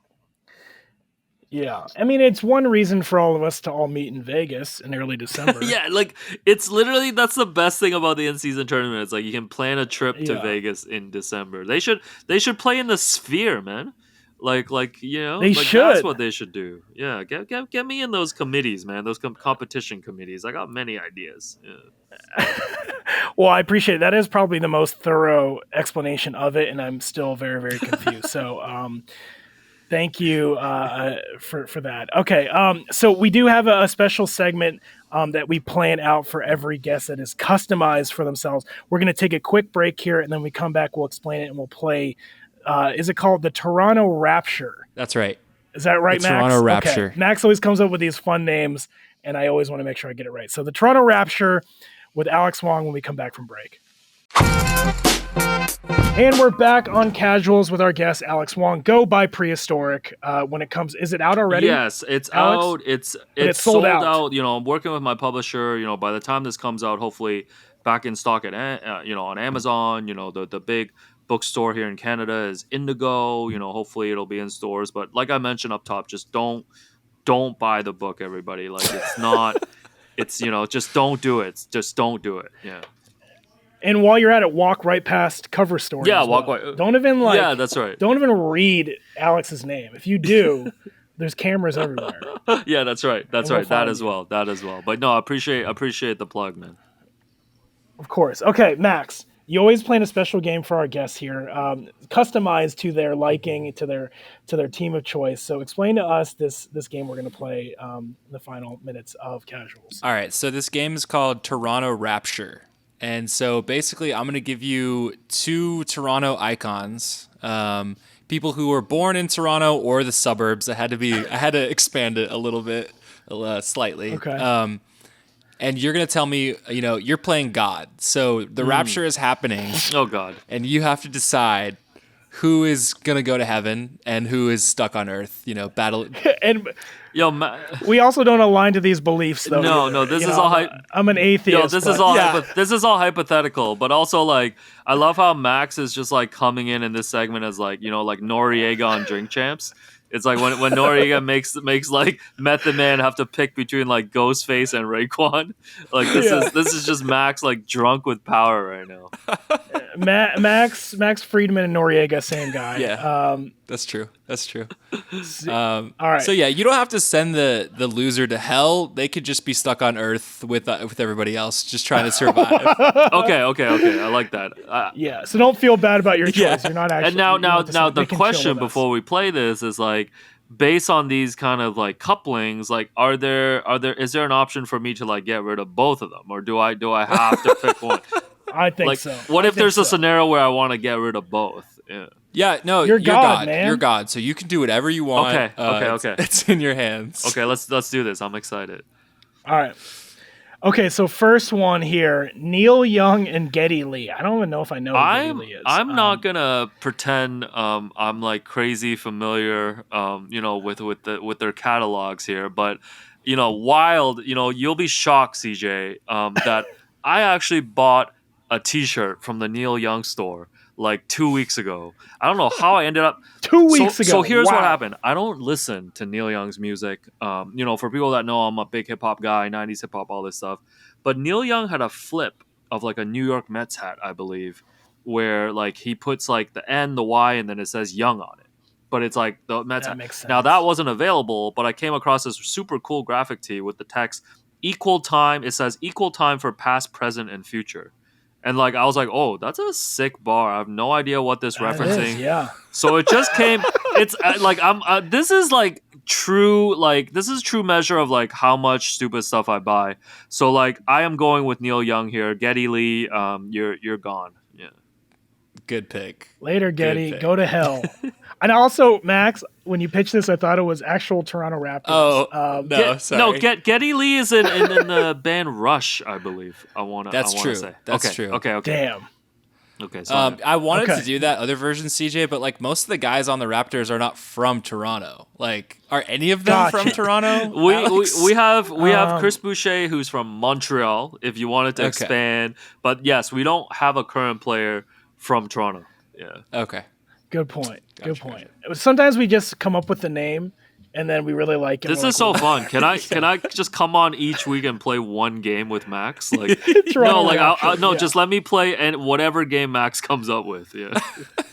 Speaker 2: Yeah, I mean, it's one reason for all of us to all meet in Vegas in early December.
Speaker 1: Yeah, like it's literally, that's the best thing about the in-season tournament. It's like you can plan a trip to
Speaker 2: Yeah.
Speaker 1: Vegas in December. They should play in the Sphere, man. Like
Speaker 2: They
Speaker 1: like that's
Speaker 2: should.
Speaker 1: what they should do. Yeah, get me in those committees, man. Those competition committees. I got many ideas. Yeah.
Speaker 2: Well, I appreciate it. That is probably the most thorough explanation of it, and I'm still very, very confused. So, thank you for that. Okay, so we do have a special segment that we plan out for every guest that is customized for themselves. We're going to take a quick break here, and then we come back, we'll explain it, and we'll play. Is it called the Toronto Rapture?
Speaker 3: That's right.
Speaker 2: Is that right,
Speaker 3: The
Speaker 2: Max?
Speaker 3: Toronto Rapture.
Speaker 2: Okay. Max always comes up with these fun names, and I always want to make sure I get it right. So the Toronto Rapture with Alex Wong when we come back from break. And we're back on Casuals with our guest, Alex Wong. Go by Prehistoric when it comes. Is it out already?
Speaker 1: Yes, it's
Speaker 2: Alex?
Speaker 1: out. It's
Speaker 2: it's sold out.
Speaker 1: I'm working with my publisher. By the time this comes out, hopefully back in stock at on Amazon. The big bookstore here in Canada is Indigo. Hopefully it'll be in stores. But like I mentioned up top, just don't buy the book, everybody. Like it's not. It's just don't do it. Just don't do it. Yeah.
Speaker 2: And while you're at it, walk right past cover story.
Speaker 1: Yeah,
Speaker 2: as
Speaker 1: walk
Speaker 2: well.
Speaker 1: right.
Speaker 2: Don't even
Speaker 1: Yeah, that's right.
Speaker 2: Don't even read Alex's name. If you do, there's cameras everywhere.
Speaker 1: Yeah, that's right. That's
Speaker 2: And we'll
Speaker 1: right. That
Speaker 2: follow
Speaker 1: as
Speaker 2: you.
Speaker 1: well. That as well. But no, I appreciate the plug, man.
Speaker 2: Of course. Okay, Max. You always plan a special game for our guests here, customized to their liking, to their team of choice. So explain to us this game we're going to play in the final minutes of Casuals.
Speaker 3: All right, so this game is called Toronto Rapture. And so basically, I'm going to give you two Toronto icons, people who were born in Toronto or the suburbs. I had to expand it a little bit, slightly.
Speaker 2: Okay.
Speaker 3: And you're going to tell me, you're playing God. So the rapture is happening.
Speaker 1: Oh God.
Speaker 3: And you have to decide who is going to go to heaven and who is stuck on earth, battle.
Speaker 2: And
Speaker 1: Yo,
Speaker 2: we also don't align to these beliefs, though.
Speaker 1: No, this is all
Speaker 2: I'm an atheist.
Speaker 1: Yo, this is all this is all hypothetical, but also like I love how Max is just like coming in this segment as like like Noriega on Drink Champs. It's like when Noriega makes like Method Man have to pick between like Ghostface and Raekwon. Like this is just Max like drunk with power right now.
Speaker 2: Max Friedman and Noriega, same guy.
Speaker 3: Yeah, that's true.
Speaker 2: All right.
Speaker 3: So yeah, you don't have to send the loser to hell. They could just be stuck on Earth with everybody else, just trying to survive.
Speaker 1: Okay. I like that.
Speaker 2: Yeah. So don't feel bad about your choice.
Speaker 3: Yeah.
Speaker 2: You're not actually.
Speaker 1: And now the question before we play this is like, based on these kind of like couplings, like is there an option for me to like get rid of both of them, or do I have to pick one?
Speaker 2: I think
Speaker 1: like,
Speaker 2: so.
Speaker 1: What if there's a scenario where I want to get rid of both? Yeah.
Speaker 3: Yeah, no,
Speaker 2: you're God, man.
Speaker 3: You're God, so you can do whatever you want.
Speaker 1: Okay.
Speaker 3: It's in your hands.
Speaker 1: Okay, let's do this. I'm excited.
Speaker 2: All right. Okay, so first one here, Neil Young and Geddy Lee. I don't even know if I know who Geddy Lee is.
Speaker 1: I'm not gonna pretend I'm like crazy familiar with their catalogs here, but wild, you'll be shocked, CJ, that I actually bought a T-shirt from the Neil Young store like 2 weeks ago. I don't know how I ended up
Speaker 2: 2 weeks ago.
Speaker 1: So here's
Speaker 2: Wow.
Speaker 1: what happened. I don't listen to Neil Young's music. For people that know, I'm a big hip hop guy, 90s hip hop, all this stuff. But Neil Young had a flip of like a New York Mets hat, I believe, where like he puts like the N, the Y, and then it says Young on it. But it's like the Mets hat.
Speaker 2: Makes sense.
Speaker 1: Now that wasn't available, but I came across this super cool graphic tee with the text equal time. It says equal time for past, present, and future. And like I was like, oh, that's a sick bar. I have no idea what this
Speaker 2: That is,
Speaker 1: referencing.
Speaker 2: yeah.
Speaker 1: So it just came. It's like I'm. This is like true. Like this is true measure of like how much stupid stuff I buy. So like I am going with Neil Young here. Geddy Lee. You're gone. Yeah.
Speaker 3: Good pick.
Speaker 2: Later,
Speaker 3: Good
Speaker 2: Getty.
Speaker 3: pick.
Speaker 2: Go to hell. And also, Max, when you pitched this, I thought it was actual Toronto Raptors.
Speaker 3: Oh, no, sorry.
Speaker 1: Geddy Lee is in the band Rush, I believe.
Speaker 3: That's true.
Speaker 1: Say.
Speaker 3: That's
Speaker 1: okay,
Speaker 3: true.
Speaker 1: Okay.
Speaker 2: Damn.
Speaker 1: Okay. So
Speaker 3: I wanted
Speaker 2: Okay.
Speaker 3: to do that other version, CJ, but like most of the guys on the Raptors are not from Toronto. Like, are any of them
Speaker 2: Gotcha.
Speaker 3: from Toronto?
Speaker 1: we
Speaker 3: Alex?
Speaker 1: have Chris Boucher, who's from Montreal. If you wanted to
Speaker 3: Okay.
Speaker 1: expand, but yes, we don't have a current player from Toronto. Yeah.
Speaker 3: Okay.
Speaker 2: Good point. Good
Speaker 3: Gotcha,
Speaker 2: point. Sometimes we just come up with the name, and then we really like it.
Speaker 1: This is so fun. Can I just come on each week and play one game with Max? Like
Speaker 2: Toronto
Speaker 1: no, like
Speaker 2: Rapture,
Speaker 1: no,
Speaker 2: yeah.
Speaker 1: just let me play and whatever game Max comes up with. Yeah.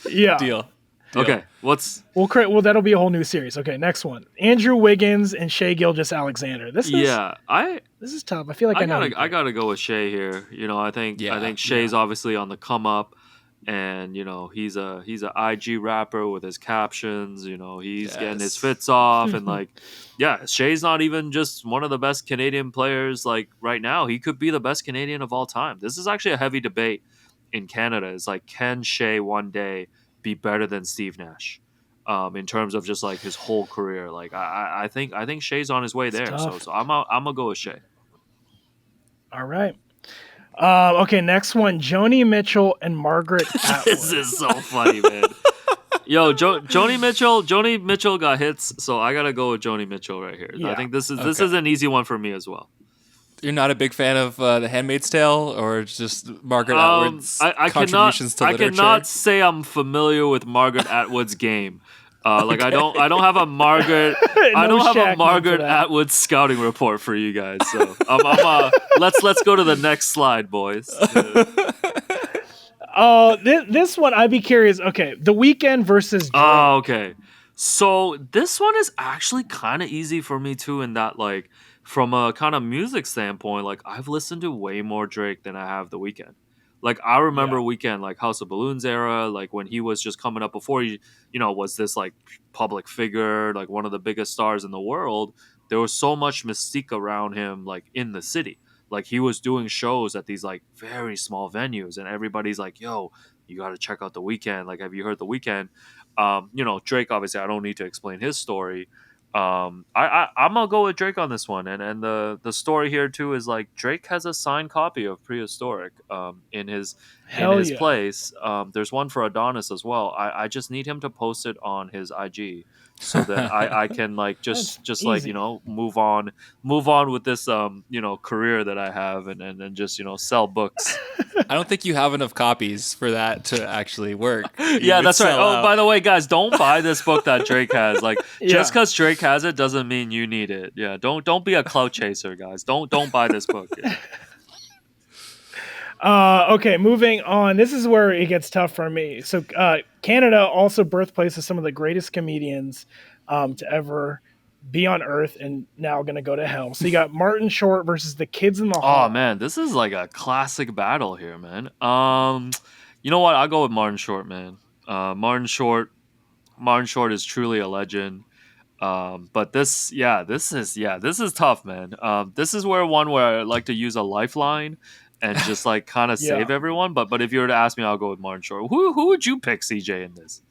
Speaker 2: Yeah.
Speaker 3: Deal.
Speaker 1: Okay. What's
Speaker 2: Well, that'll be a whole new series. Okay, next one. Andrew Wiggins and Shea Gilgeous-Alexander. This is tough. I feel like I know.
Speaker 1: I gotta go with Shea here. You know, I think Shea's obviously on the come up, and you know he's a IG rapper with his captions. You know he's getting his fits off, and like Shea's not even just one of the best Canadian players. Like right now, he could be the best Canadian of all time. This is actually a heavy debate in Canada. It's like, can Shea one day be better than Steve Nash? In terms of just like his whole career, like I think Shea's on his way there.
Speaker 2: tough.
Speaker 1: So I'm gonna go with Shea.
Speaker 2: All right. Okay, next one. Joni Mitchell and Margaret Atwood.
Speaker 1: This is so funny, man. Yo, Joni Mitchell got hits, so I gotta go with Joni Mitchell right here.
Speaker 2: Yeah.
Speaker 1: I think this is an easy one for me as well.
Speaker 3: You're not a big fan of The Handmaid's Tale, or just Margaret Atwood's contributions to literature?
Speaker 1: I cannot say I'm familiar with Margaret Atwood's game. Like I don't have a Margaret Atwood scouting report for you guys. So let's go to the next slide, boys.
Speaker 2: This one I'd be curious. Okay, The Weeknd versus Drake.
Speaker 1: Oh, okay. So this one is actually kind of easy for me too, in that like from a kind of music standpoint, like I've listened to way more Drake than I have The Weeknd. Like I remember Weeknd, like House of Balloons era, like when he was just coming up before he, was this like public figure, like one of the biggest stars in the world. There was so much mystique around him, like in the city. Like he was doing shows at these like very small venues, and everybody's like, "Yo, you got to check out The Weeknd. Like, have you heard The Weeknd?" Drake. Obviously, I don't need to explain his story. I'm gonna go with Drake on this one, and the story here too is like Drake has a signed copy of Prehistoric in his place. There's one for Adonis as well. I just need him to post it on his IG so that I can like just like move on with this career that I have and just sell books.
Speaker 3: I don't think you have enough copies for that to actually work.
Speaker 1: Yeah, that's right. Oh, by the way, guys, don't buy this book that Drake has. Like, just because Drake has it doesn't mean you need it. Yeah, don't be a clout chaser, guys. Don't buy this book. Yeah.
Speaker 2: Okay, moving on. This is where it gets tough for me. So, Canada, also birthplace of some of the greatest comedians to ever be on Earth, and now going to go to hell. So you got Martin Short versus the Kids in the Hall.
Speaker 1: Oh man, this is like a classic battle here, man. You know what? I'll go with Martin Short, man. Martin Short is truly a legend. But this is tough, man. This is where I like to use a lifeline and just like kind of save everyone. But if you were to ask me, I'll go with Martin Short. Who would you pick, CJ, in this?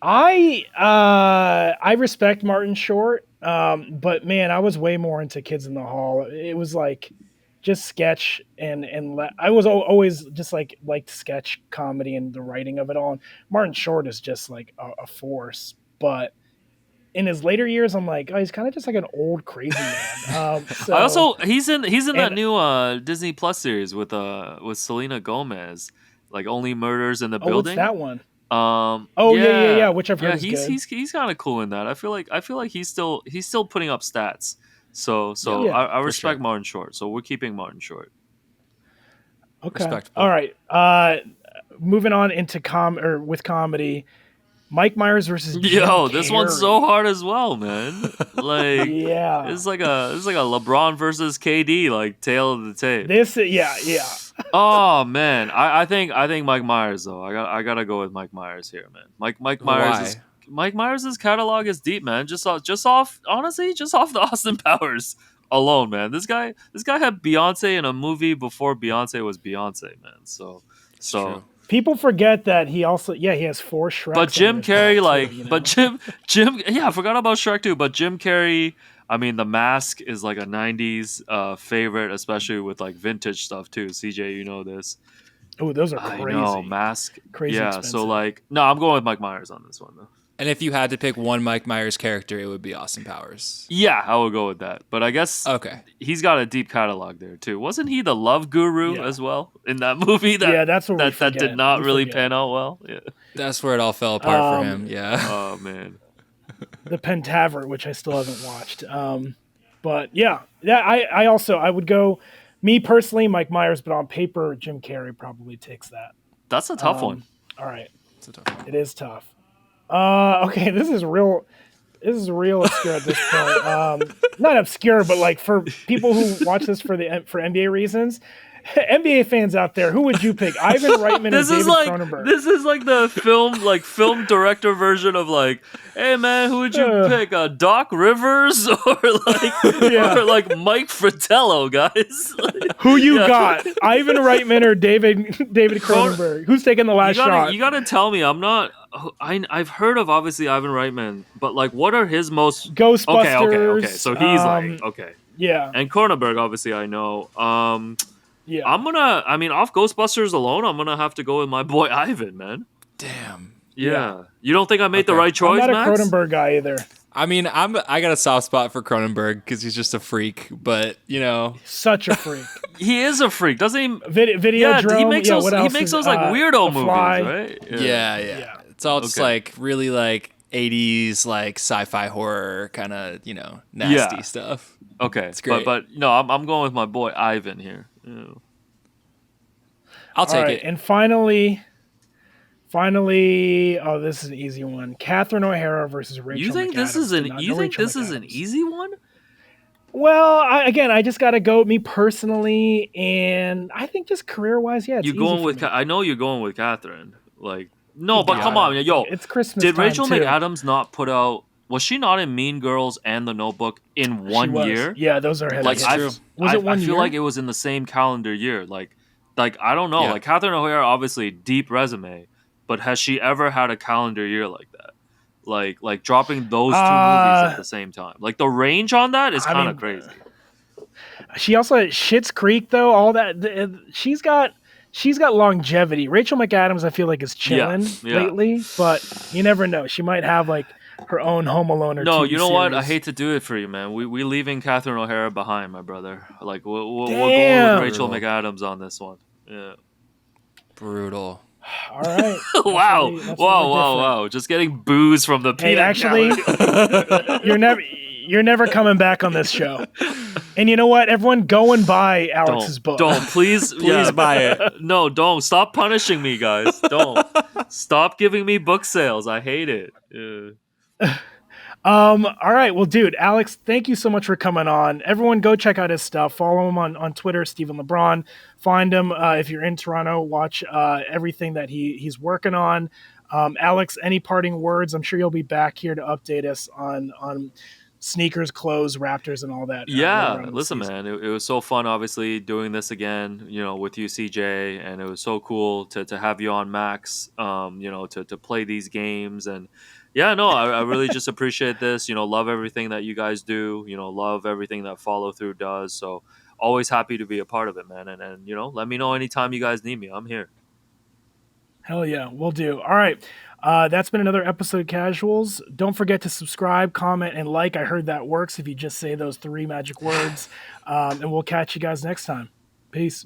Speaker 2: I respect Martin Short, but man, I was way more into Kids in the Hall. It was like just sketch and I was always just liked sketch comedy and the writing of it all. And Martin Short is just like a force, but in his later years, I'm like, oh, he's kind of just like an old crazy man.
Speaker 1: He's in that new Disney Plus series with Selena Gomez, like Only Murders in the Building.
Speaker 2: What's that one?
Speaker 1: Yeah,
Speaker 2: which I've heard is good.
Speaker 1: He's kind of cool in that. I feel like he's still putting up stats. So I respect Martin Short. So we're keeping Martin Short.
Speaker 2: Okay.
Speaker 3: Respectable.
Speaker 2: All right. Moving on into with comedy. Mike Myers versus Jim
Speaker 1: Yo, this one's so
Speaker 2: Carrey.
Speaker 1: hard as well, man. Like
Speaker 2: Yeah.
Speaker 1: it's like a LeBron versus KD, like tail of the tape.
Speaker 2: Yeah.
Speaker 1: Oh man, I think Mike Myers though. I gotta go with Mike Myers here, man.
Speaker 3: Why?
Speaker 1: Mike Myers' catalog is deep, man. Just off the Austin Powers alone, man. This guy had Beyonce in a movie before Beyonce was Beyonce, man.
Speaker 3: It's true.
Speaker 2: People forget that he has 4 Shreks.
Speaker 1: But Jim Carrey,
Speaker 2: Jim.
Speaker 1: yeah, I forgot about Shrek too. But Jim Carrey, I mean, The Mask is like a '90s favorite, especially with like vintage stuff too. CJ, you know this.
Speaker 2: Oh, those are crazy.
Speaker 1: I know Mask.
Speaker 2: Crazy
Speaker 1: yeah,
Speaker 2: expensive.
Speaker 1: so like, no, I'm going with Mike Myers on this one though.
Speaker 3: And if you had to pick one Mike Myers character, it would be Austin Powers.
Speaker 1: Yeah, I would go with that. But I guess
Speaker 3: Okay.
Speaker 1: he's got a deep catalog there too. Wasn't he the love guru as well in that movie?
Speaker 2: That's what
Speaker 1: that did not really pan out well. Yeah.
Speaker 3: That's where it all fell apart for him. Yeah.
Speaker 1: Oh man.
Speaker 2: The Pentaveret, which I still haven't watched. But I would go, me personally, Mike Myers, but on paper, Jim Carrey probably takes that.
Speaker 1: That's a tough one.
Speaker 2: All right.
Speaker 3: It's a tough one.
Speaker 2: It is tough. Okay, this is real obscure at this point. Not obscure, but like for people who watch this for NBA reasons, NBA fans out there, who would you pick? Ivan Reitman or David Cronenberg?
Speaker 1: This is like the film director version of like, hey man, who would you pick? Doc Rivers or like Mike Fratello, guys?
Speaker 2: Who you got? Ivan Reitman or David Cronenberg? Who's taking the last shot?
Speaker 1: You gotta tell me. I've heard of obviously Ivan Reitman, but like, what are his most
Speaker 2: Ghostbusters?
Speaker 1: Okay. So he's
Speaker 2: yeah,
Speaker 1: and Cronenberg, obviously, I know.
Speaker 2: Yeah,
Speaker 1: off Ghostbusters alone, I'm gonna have to go with my boy Ivan, man.
Speaker 3: Damn.
Speaker 1: Yeah. You don't think I made the right choice,
Speaker 2: I'm not a
Speaker 1: Max?
Speaker 2: Cronenberg guy either.
Speaker 3: I mean, I got a soft spot for Cronenberg because he's just a freak, but you know,
Speaker 2: such a freak.
Speaker 1: He is a freak, doesn't he?
Speaker 2: Videodrome.
Speaker 1: He makes those like weirdo movies,
Speaker 2: Fly.
Speaker 1: right?
Speaker 3: Yeah. It's all just like really like 80s like sci-fi horror kind of, nasty stuff.
Speaker 1: Okay,
Speaker 3: it's great.
Speaker 1: But no, I'm going with my boy Ivan here. Yeah.
Speaker 3: I'll take it.
Speaker 2: And finally, oh, this is an easy one. Catherine O'Hara versus Rachel McAdams.
Speaker 1: You think this is an easy one?
Speaker 2: Well, I just got to go with me personally, and I think just career-wise, it's
Speaker 1: you're
Speaker 2: easy
Speaker 1: going
Speaker 2: for
Speaker 1: with.
Speaker 2: me.
Speaker 1: I know you're going with Catherine. Like, no, but come on, yo,
Speaker 2: it's Christmas.
Speaker 1: Did
Speaker 2: time
Speaker 1: Rachel
Speaker 2: too.
Speaker 1: McAdams not put out? Was she not in Mean Girls and The Notebook in one year?
Speaker 2: Yeah, those are
Speaker 1: Like,
Speaker 2: true. Was it 1 year?
Speaker 1: I feel like it was in the same calendar year. Like I don't know.
Speaker 3: Yeah.
Speaker 1: Like Catherine O'Hara, obviously deep resume, but has she ever had a calendar year like that? Like dropping those two movies at the same time. Like the range on that is kind of crazy.
Speaker 2: She also had Schitt's Creek, though. All that she's got longevity. Rachel McAdams, I feel like, is chilling lately, but you never know. She might have like her own Home Alone or
Speaker 1: no.
Speaker 2: TV
Speaker 1: You know
Speaker 2: series.
Speaker 1: what? I hate to do it for you, man. We leaving Catherine O'Hara behind, my brother. Like we're going with Rachel McAdams on this one. Yeah.
Speaker 3: Brutal.
Speaker 2: All right.
Speaker 1: Wow. Just getting booze from the peanut
Speaker 2: actually, you're never coming back on this show. And you know what? Everyone go and buy Alex's book.
Speaker 1: Don't please
Speaker 3: buy it.
Speaker 1: No, don't. Stop punishing me, guys. Don't. Stop giving me book sales. I hate it. Yeah.
Speaker 2: All right. Well, dude, Alex, thank you so much for coming on. Everyone go check out his stuff. Follow him on Twitter, Stephen LeBron. Find him if you're in Toronto. Watch everything that he's working on. Alex, any parting words? I'm sure you'll be back here to update us on sneakers, clothes, Raptors, and all that.
Speaker 1: Yeah, listen, man, it was so fun, obviously, doing this again, with you, CJ, and it was so cool to have you on, Max, to play these games. And yeah, no, I really just appreciate this, love everything that you guys do, love everything that Follow Through does. So always happy to be a part of it, man. And let me know anytime you guys need me. I'm here.
Speaker 2: Hell yeah, we'll do. All right. That's been another episode of Casuals. Don't forget to subscribe, comment, and like. I heard that works if you just say those 3 magic words. And we'll catch you guys next time. Peace.